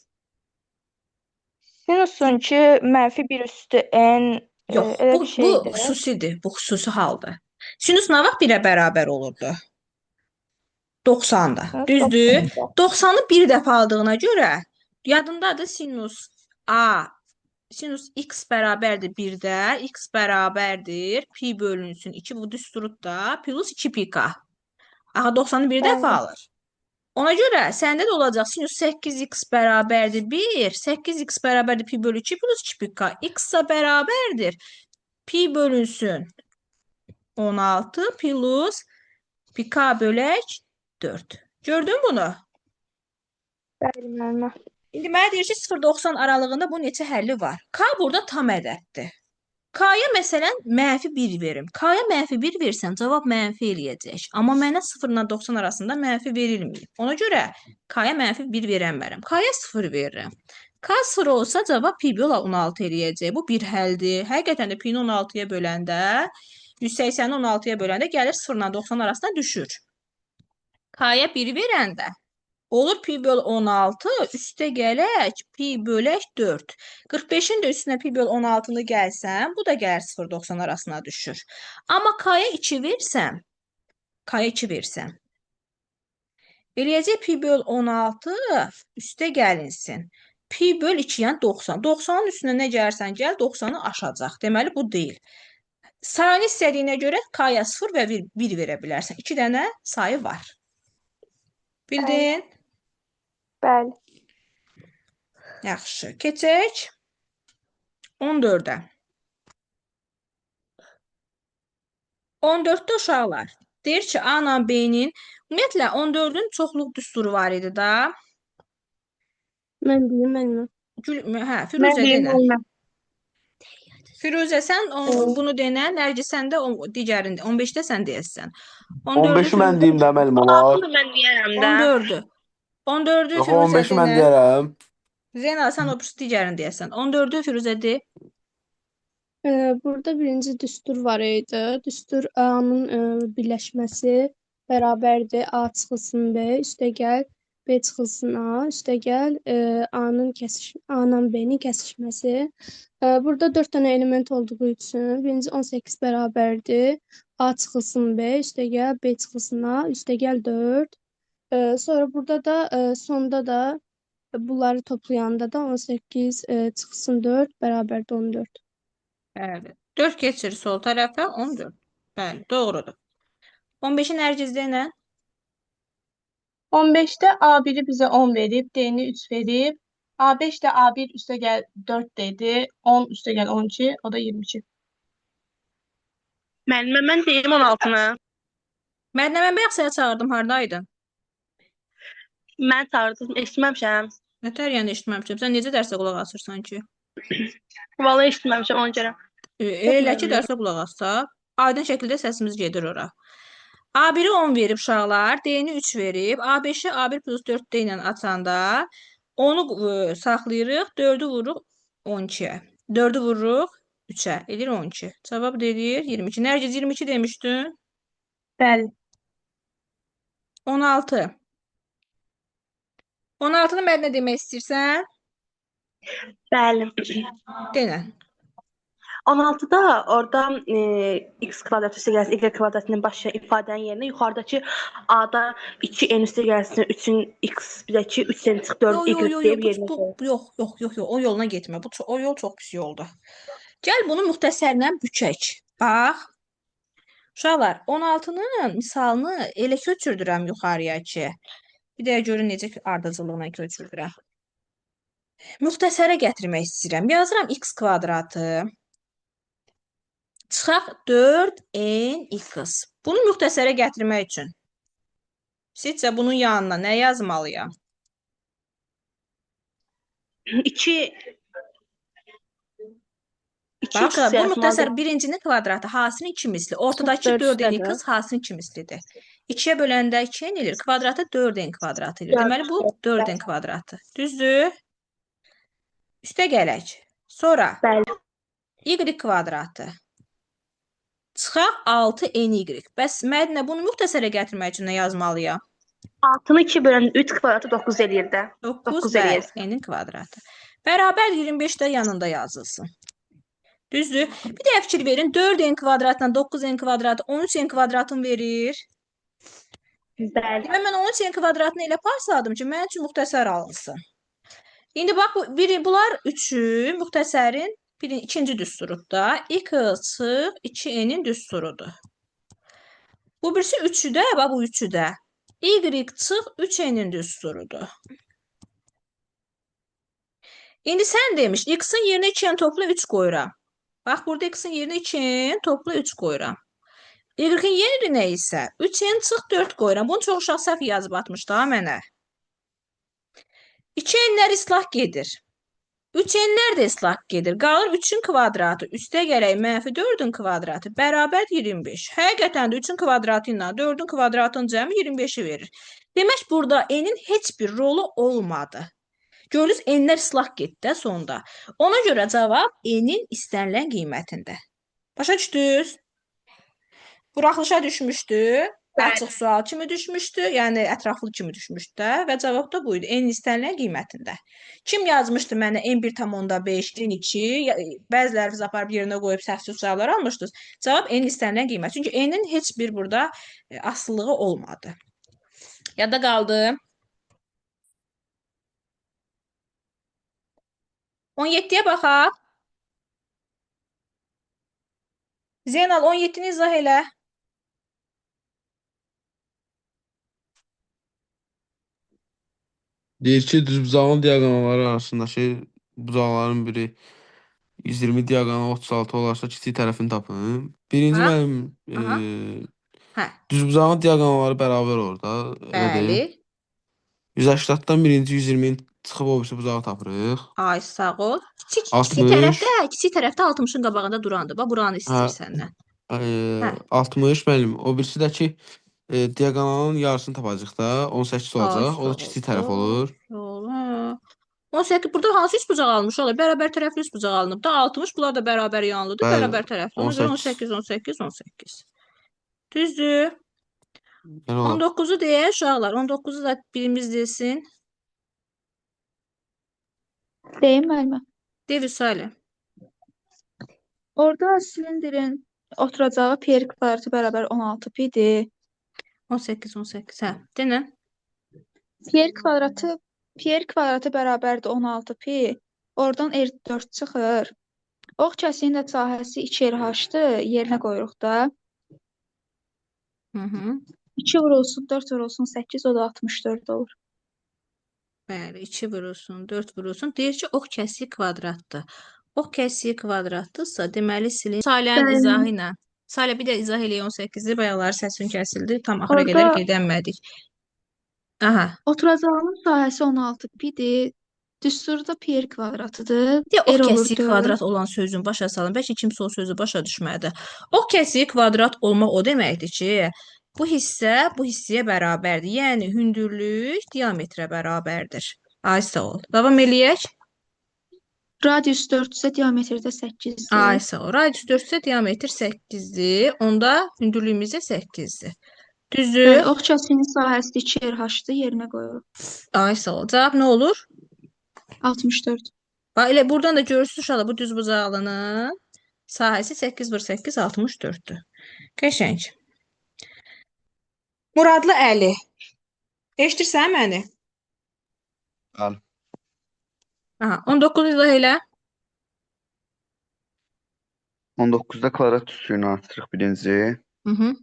Sinusun ki mənfi 1 üstü n Yox, elə bu bir şeydir. xüsusidir. Bu xüsusi haldır. Sinüs nə vaxt 1-ə bərabər olurdu? 90-da. Düzdür? 90-ı bir dəfə aldığına görə yadındadır sinus A, sinus x bərabərdir 1-də, x bərabərdir pi bölünsün 2 bu düsturda plus 2 pi k. Aha 90-ı bir dəfə alır. Ona görə səndə də olacaq sinus 8x bərabərdir 1, 8x bərabərdir pi bölü 2 plus 2 pi k. X-a bərabərdir pi bölünsün 16 plus pi k bölək 4. Gördün bunu? Bəli, müəllimə. İndi mənə deyir ki, 0-90 aralığında bu neçə həlli var? K burada tam ədəddir. K-ya məsələn mənfi 1 verim. K-ya mənfi 1 versəm cavab mənfi eləyəcək. Amma mənə 0 ilə 90 arasında mənfi verilməyib. Ona görə K-ya mənfi 1 verəmmərəm. K-ya 0 verirəm. K 0 olsa cavab pi böl 16 eləyəcək. Bu bir həldir. Həqiqətən də pi-ni 16-ya böləndə, 180-i 16-ya böləndə gəlir 0 ilə 90 arasında düşür. K-ya 1 verəndə olur pi böl 16 üstə gələk pi bölək 4. 45-in də üstünə pi böl 16-nı gəlsəm, bu da gəlir 0-90 arasına düşür. Amma k-ya 2 versəm, k-ya 2 versəm, eləyəcək pi böl 16 üstə gəlinsin. Pi böl 2 yəni 90. 90-ın üstünə nə gəlirsən gəl, 90-ı aşacaq. Deməli, bu deyil. Sayını istədiyinə görə k-ya 0 və 1 verə bilərsən. 2 dənə sayı var. Bildin? Bəli. Yaxşı. Keçək 14-ə. 14-də uşaqlar. Deyir ki, A ilə B-nin ümumiyyətlə 14-ün çoxluq düsturu var idi da. Mən deyim, mən. Hə, Mən Firuzə deyim, denən. mən. Firuzə sən bunu denən, Nərgiz sən də digərində 15-də sən deyəsən. 15-i mən deyim də müəllim olar. 16-dır mən deyərəm də. 14-ü. 14-ü Yox, Firuzə 15-i mən denən. deyərəm. Zeynal sən o digərini deyəsən. 14-ü Firuzə de. Burada birinci düstur var idi. Düstur A-nın birləşməsi bərabərdir A çıxılsın B, üstəgəl B çıxılsın A, üstəgəl A ilə B-nin kəsişməsi. Burada 4 dənə element olduğu üçün birinci 18 bərabərdir. A çıxılsın B, üstəgəl B çıxılsın A, üstəgəl 4. Sonra burada da sonda da bunları toplayanda da 18 çıxılsın 4 bərabərdir 14. Bəli. 4 keçir sol tərəfə 14. Bəli, doğrudur. 15-i Nərgiz denən. 15-də A1-i bizə 10 verib, D-ni 3 verib. A5 də A1 üstəgəl 4 dedi. 10 üstəgəl 12, o da 22. Mən deyim 16-nı. Məndən bayaq səni çağırdım, hardaydın? Mən çağırdım, eşitməmişəm. Nətər yəni eşitməmişəm. Sən necə dərsə qulaq asırsan ki? Vallahi eşitməmişəm, ona görə. Elə ki, dərsə qulaq assaq, aydın şəkildə səsimiz gedir ora. A1-i 10 verib uşaqlar, D-ni 3 verib, A5-i A1 plus 4D ilə açanda onu saxlayırıq, 4-ü vururuq 12-yə. 4-ü vururuq 3-ə, edir 12. Cavab deyir 22. Nərgiz 22 demişdin? Bəli. 16. 16-nı mən nə demək istəyirsən? Bəli. Denən. 16-da orada x kvadrat üstə gəlsin, y kvadratının başı ifadənin yerinə yuxarıdakı A-da 2n üstə gəlsin, 3-ün x, bir də ki 3n çıx 4 y deyib yerinə qoyur. Yox, o yoluna getmə. O yol çox pis yoldur. Gəl bunu müxtəsərlə bükək. Bax. Uşaqlar, 16-nın misalını elə köçürdürəm yuxarıya ki. Bir də görün necə ardıcıllığına köçürdürəm. Müxtəsərə gətirmək istəyirəm. Yazıram x kvadratı. Çıxaq 4nx. Bunu müxtəsərə gətirmək üçün. Sizcə bunun yanına nə yazmalıyam? 2 Bax, bu müxtəsər birincinin kvadratı hansının 2 misli? Ortadakı 4nx hansının 2 mislidir? 2-yə böləndə 2n edir, kvadratı 4n kvadratı edir. Deməli, bu 4n kvadratı. Düzdür? Üstə gələk. Sonra y kvadratı. Çıxaq 6ny. Bəs Mədinə bunu müxtəsərə gətirmək üçün nə yazmalıyam? 6-nı 2 bölən 3 kvadratı 9 eləyir də. 9 eləyir. N-in kvadratı. Bərabər 25 də yanında yazılsın. Düzdür? Bir də fikir verin. 4n kvadratla 9n kvadratı 13n kvadratını verir. Bəli. Mən 13n kvadratını elə parçaladım ki, mənim üçün müxtəsər alınsın. İndi bax, bunlar üçü müxtəsərin ikinci düsturudda. X çıx 2n'in düsturudur. Bu birisi üçü də, bax bu üçü də. Y çıx 3n'in düsturudur. İndi sən demiş, x-in yerinə 2n topla 3 qoyuram. Bax, burada x-in yerinə 2n topla 3 qoyuram. Y-in yerinə isə 3n çıx 4 qoyuram. Bunu çox uşaq səhv yazıb atmış da mənə. 2n'lər islah gedir. 3n'lər də islah gedir. Qalır 3-ün kvadratı. Üstə gələk -4-ün kvadratı bərabər 25. Həqiqətən də 3-ün kvadratı ilə 4-ün kvadratının cəmi 25-i verir. Demək, burada n-in heç bir rolu olmadı. Gördünüz, n-lər islah getdi də sonda. Ona görə cavab n-in istənilən qiymətində. Başa düşdünüz? Buraxılışa düşmüşdü. Açıq sual kimi düşmüşdü, yəni ətraflı kimi düşmüşdü də və cavab da buydu. N istənilən qiymətində. Kim yazmışdı mənə n1,5, n2, bəziləri aparıb yerinə qoyub səhvsiz cavablar almışdınız. Cavab n istənilən qiymət. Çünki n-in heç bir burada asılılığı olmadı. Yadda qaldı. 17-yə baxaq. Zeynal 17-ni izah elə. Deyir ki, düzbucağın diaqonalları arasındakı bucaqların biri 120 diaqonal 36 olarsa kiçik tərəfini tapın. Birinci Ha? mənim Aha. Hə, düzbucağın diaqonalları bərabər orada, elə bəli. deyim. 180-dan birinci 120-ni çıxıb o birisi bucağı tapırıq. Ay sağ ol. Kiçik 60, kiçik tərəfdə 60-ın qabağında durandır. Bax, buranı hə, istəyir səndən. Hə. 60 müəllim. O birisindəki diaqonalın yarısını tapacağıq da, 18 Ay olacaq. O sağ da ol. kiçik tərəf olur. Sağ ol. Hə. 18 burada hansı üç bucaq almış olar? Bərabər tərəfli üç bucaq alınıb da 60 bunlar da bərabər yanlıdır. Bəli, Bərabər tərəfli. Ona görə 18. 18. Düzdür. Yəni olar. 19-u deyək uşaqlar. 19-u da birimiz desin. Deyim müəllimə. De Vüsalə. Orada silindrin oturacağı pi kvadratı bərabər 16 pidir. 18. Hə. Denə. Pi kvadratı bərabərdir 16 pi. Oradan R4 çıxır. Ox kəsiyin də sahəsi 2RH-dır. Yerinə qoyuruq da. 2 vurulsun, 4 vurulsun, 8, o da 64 olur. Bəli, 2 vurulsun, 4 vurulsun. Deyir ki, ox kəsiyi kvadratdır. Ox kəsiyi kvadratdırsa, deməli silin. Salənin Bəli. izahı ilə. Salə bir də izah eləyə 18-i. Bayaqları səsin kəsildi. Tam axıra Orada qədər gedəmədik. Aha. oturacağının sahəsi 16 pidir. Düsturda pi kvadratıdır. Deyə ox R olur kəsiyi 4. kvadrat olan sözün başa salın. Bəlkə kimsə o sözü başa düşmədi. Ox kəsiyi kvadrat olmaq o deməkdir ki, bu hissə bu hissəyə bərabərdir. Yəni hündürlük diametrə bərabərdir. Ay sağ ol. Davam eləyək. Radius 4 isə diametrdə 8-dir. Ay sağ ol. Radius 4 isə diametr 8-dir. Onda hündürlüyümüz də 8-dir. Düzdür? Bəli, ox kəsiyinin sahəsi 2RH-dır. Yerinə qoyuruq. Ay sağ ol. Cavab nə olur? 64. Bax elə buradan da görürsüz uşaqlar bu düz bucaqlının sahəsi 8 vur 8 64-dür. Qəşəng. Muradlı Əli. Eşidirsən məni? Bəli. Aha, 19 izah elə. 19-da kvadrat üstünü artırıq birinci. Mhm.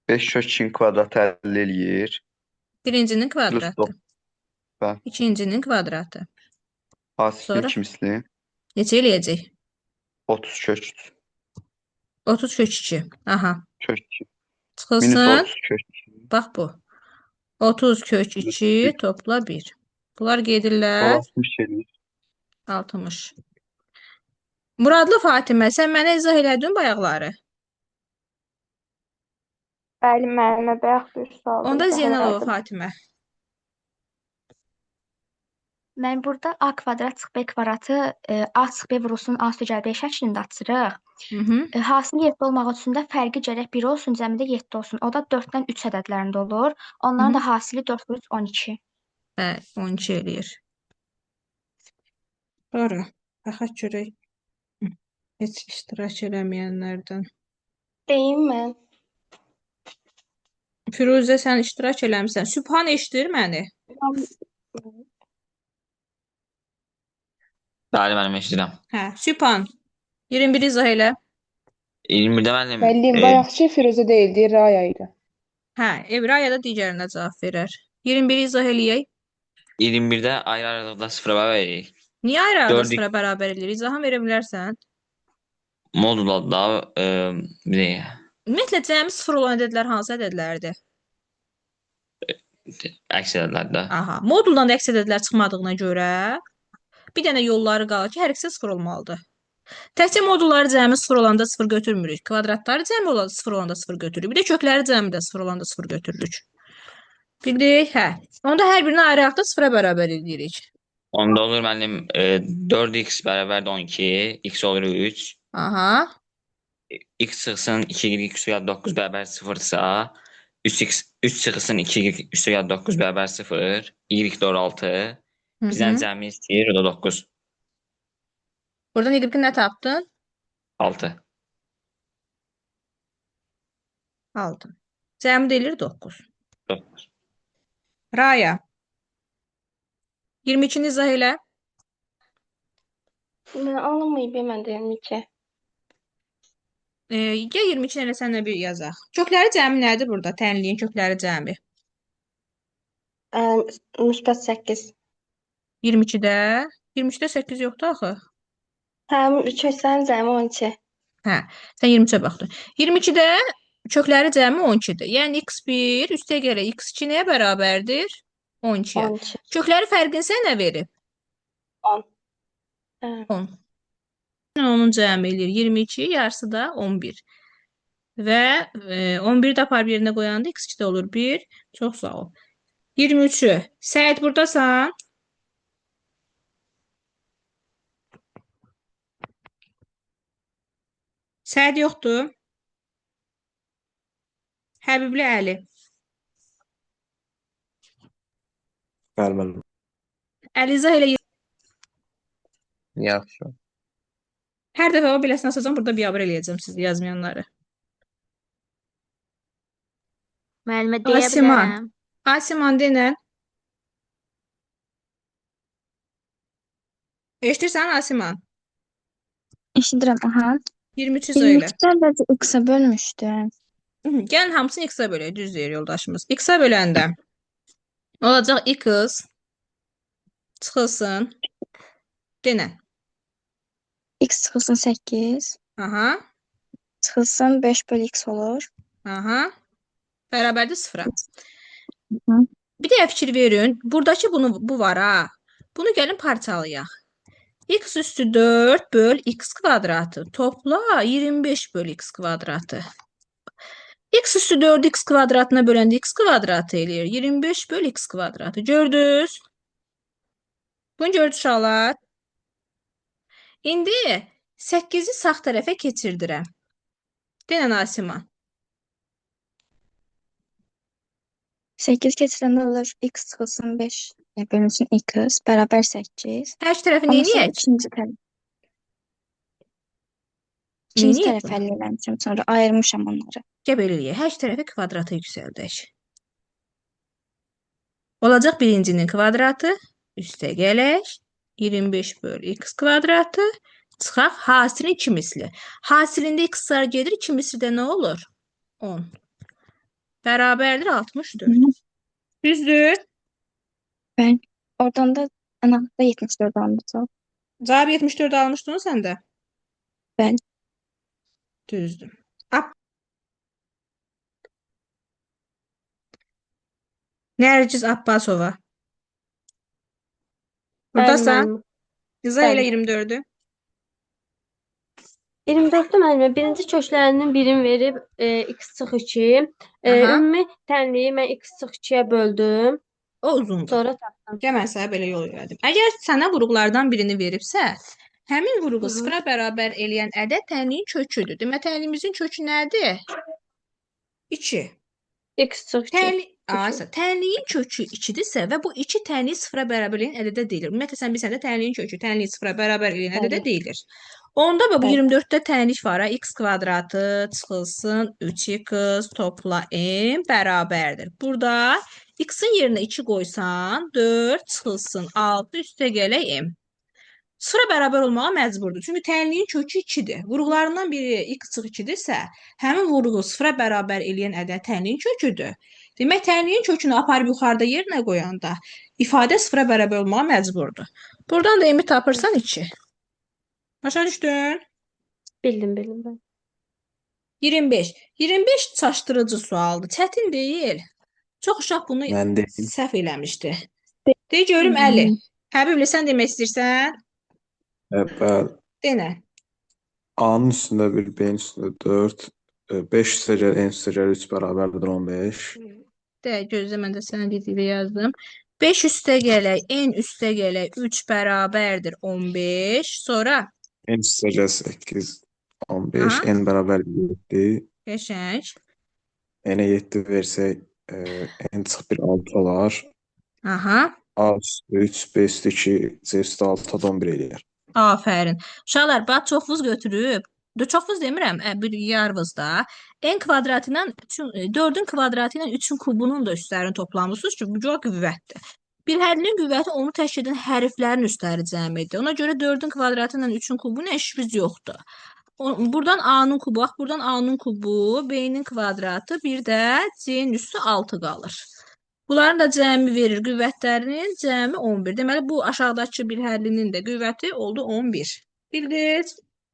5 kök 2-nin kvadratı 50 eləyir. Birincinin Plus kvadratı. 9. Bəli. İkincinin kvadratı. Hasilin Sonra 2 misli. neçə eləyəcək? 30 kök 3. 30 kök 2. Aha. Kök 2. Çıxılsın. Minus 30 kök 2. Bax bu. 30 kök 2 topla 1. Bunlar gedirlər. 60 eləyir. 60. Muradlı Fatimə, sən mənə izah elədin bayaqları. Bəli, müəllimə bayaq bir sualda Onda izah Zeynalova elədim. Fatimə. Mən burada A kvadrat çıx B kvadratı A çıx B vurulsun A üstəgəl B şəklində açırıq. Hasil 7 olmaq üçün də fərqi gərək 1 olsun, cəmində 7 olsun. O da 4-dən 3 ədədlərində olur. Onların da hasili 4 vur 3 12. Bəli, 12 eləyir. Sonra baxaq görək. Heç iştirak eləməyənlərdən. Deyim mən. Firuzə, sən iştirak eləmisən. Sübhan eşidir məni? Bəli, müəllim eşidirəm. Hə, Sübhan. 21 izah elə. 21-də müəllim Müəllim, bayaqçı Firuzə deyildi, Raya idi. Hə, Evraya da digərinə cavab verər. 21 izah eləyək. 21-də ayrı aralıqda sıfıra bərabər edirik. Niyə ayrı-ayrı Gördük. sıfıra bərabər edilir? İzahını verə bilərsən? Modul adda bir dəqiqə. Ümumiyyətlə cəmi sıfır olan ədədlər hansı ədədlərdir? Əks ədədlərdə. Aha, moduldan da əks ədədlər çıxmadığına görə bir dənə yolları qalır ki, hər ikisi sıfır olmalıdır. Təkcə modulları cəmi sıfır olanda sıfır götürmürük. Kvadratları cəmi olanda sıfır olanda sıfır götürürük. Bir də kökləri cəmi də sıfır olanda sıfır götürürük. Bildik? Hə. Onda hər birini ayrı-ayrı sıfıra bərabər edirik. Onda olur müəllim 4x bərabər 12, x olur 3. Aha. X çıxsın 2y üstəgəl 9 bərabər 0-sa 3 çıxsın 2y üstəgəl 9 bərabər 0, y doğru 6. Bizdən cəmi istəyir, o da 9. Buradan Y nə tapdın? 6. 6. Cəmi deyilir 9. 9. Raya. 22-ni izah elə. Mən alınmayıb, mən deyim 2. Gəl 22-ni elə sənlə bir yazaq. Kökləri cəmi nədir burada? Tənliyin kökləri cəmi. Müsbət 8. 22-də. 23-də 8 yoxdur axı. Hə, köklərin cəmi 12. Hə, sən 23-ə baxdın. 22-də kökləri cəmi 12-dir. Yəni x1 üstə gələ x2 nəyə bərabərdir? 12-yə. 12. Kökləri fərqini sənə verib? 10. Hə. 10. Onun cəmi eləyir 22, yarısı da 11. Və 11-i də apar yerinə qoyanda x2 də olur 1. Çox sağ ol. 23-ü. Səid buradasan? Səid yoxdur. Həbibli Əli. Bəli, bəli. Əliza elə Yaxşı. hər dəfə o beləsini asacağım, burada biabır eləyəcəm sizi yazmayanları. Müəllimə deyə Asiman. bilərəm. Asiman denən. Eşidirsən Asiman? Eşidirəm, aha. 23 söylə. 23-dən bəzi x-a bölmüşdüm. Gəlin hamısını x-a bölək, düz deyir yoldaşımız. X-a böləndə olacaq x çıxılsın. Denən. X çıxılsın 8. Aha. Çıxılsın 5 bölü x olur. Aha. Bərabərdir 0-a. Hı. Bir də fikir verin. Buradakı bu var ha. Bunu gəlin parçalayaq. X üstü 4 böl x kvadratı. Topla 25 böl x kvadratı. X üstü 4 x kvadratına böləndə x kvadratı eləyir. 25 böl x kvadratı. Gördünüz? Bunu gördünüz uşaqlar. İndi 8-i sağ tərəfə keçirdirəm. Denən Asiman. 8 keçirəndə olur x çıxılsın 5. Bölünsün x bərabər 8. Hər iki tərəfi Ondan sonra neyniyək? ikinci tərəf Neyniyək? əldə eləmişəm. Sonra ayırmışam onları. Gəl belə eləyək. Hər iki tərəfi kvadrata yüksəldək. Olacaq birincinin kvadratı üstə gələk. 25 böl x kvadratı çıxaq hasilin 2 misli. Hasilində x-lar gedir, 2 mislidə nə olur? 10. Bərabərdir 64. Düzdür? Ben oradan da anahtarda 74 almışam. Cavab 74 almışdın sən də? Ben Düzdür. Nərgiz Abbasova. Buradasan? müəllimə. İzah elə Bəli. 24-ü. 24-də müəllimə birinci köklərinin birini verib x çıx 2. Aha. Ümumi tənliyi mən x çıx 2-yə böldüm. O uzundur. Sonra tapdım. Gəl mən sənə belə yol öyrədim. Əgər sənə vuruqlardan birini veribsə, həmin vuruğu sıfıra bərabər eləyən ədəd tənliyin köküdür. Demək, tənliyimizin kökü nədir? 2. X çıx 2. Tənliyin kökü 2-dirsə və bu 2 tənliyi sıfıra bərabər eləyən ədədə deyilir. Ümumiyyətlə, sən bilsən də tənliyin kökü tənliyi sıfıra bərabər eləyən ədədə Bəli. deyilir. Onda bu Bəli. 24-də tənlik var. X kvadratı çıxılsın 3x topla m bərabərdir. Burada x-in yerinə 2 qoysan 4 çıxılsın 6 üstə gələk m. Sıfıra bərabər olmağa məcburdur. Çünki tənliyin kökü 2-dir. Vuruqlarından biri x çıx 2-dirsə, həmin vuruğu sıfıra bərabər eləyən ədəd tənliyin köküdür. Demək, tənliyin kökünü aparıb yuxarıda yerinə qoyanda ifadə sıfıra bərabər olmağa məcburdur. Buradan da m-i tapırsan 2. Başa düşdün? Bildim, bildim ben. 25. 25 çaşdırıcı sualdır. Çətin deyil. Çox uşaq bunu Mən deyim. səhv eləmişdi. Deyə görüm Əli. Həbibli, sən demək istəyirsən? Bəli. Denə. A-nın üstündə 1, B-nin üstündə 4, 5 üstə gəl, n üstə gəl 3 bərabərdir 15. De, gözlə, mən də sənə dediyi yazdım. 5 üstə gələk, n üstə gələk 3 bərabərdir 15. Sonra N üstə gəl 8, 15, Aha. n bərabər 7. qəşəng. N-ə 7 versək, n çıx 1, 6 olar. Aha. A üstü 3, B üstü 2, C üstü 6, 11 eləyər. Afərin. Uşaqlar, bax çoxvuz götürüb. Çoxvuz demirəm, bir yarvızda. N kvadratı ilə 4-ün kvadratı ilə 3-ün kubunun da üstlərini toplamısınız ki, bu qüvvətdir. Bir hərfin qüvvəti onu təşkil edən hərflərin üstləri cəmidir. Ona görə 4-ün kvadratı ilə 3-ün kubu ilə işimiz yoxdur. Buradan A-nın kubu, bax, buradan A-nın kubu, B-nin kvadratı, bir də C-nin üstü 6 qalır. Bunların da cəmi verir qüvvətlərinin cəmi 11. Deməli bu aşağıdakı bir həllinin də qüvvəti oldu 11. Bildiniz?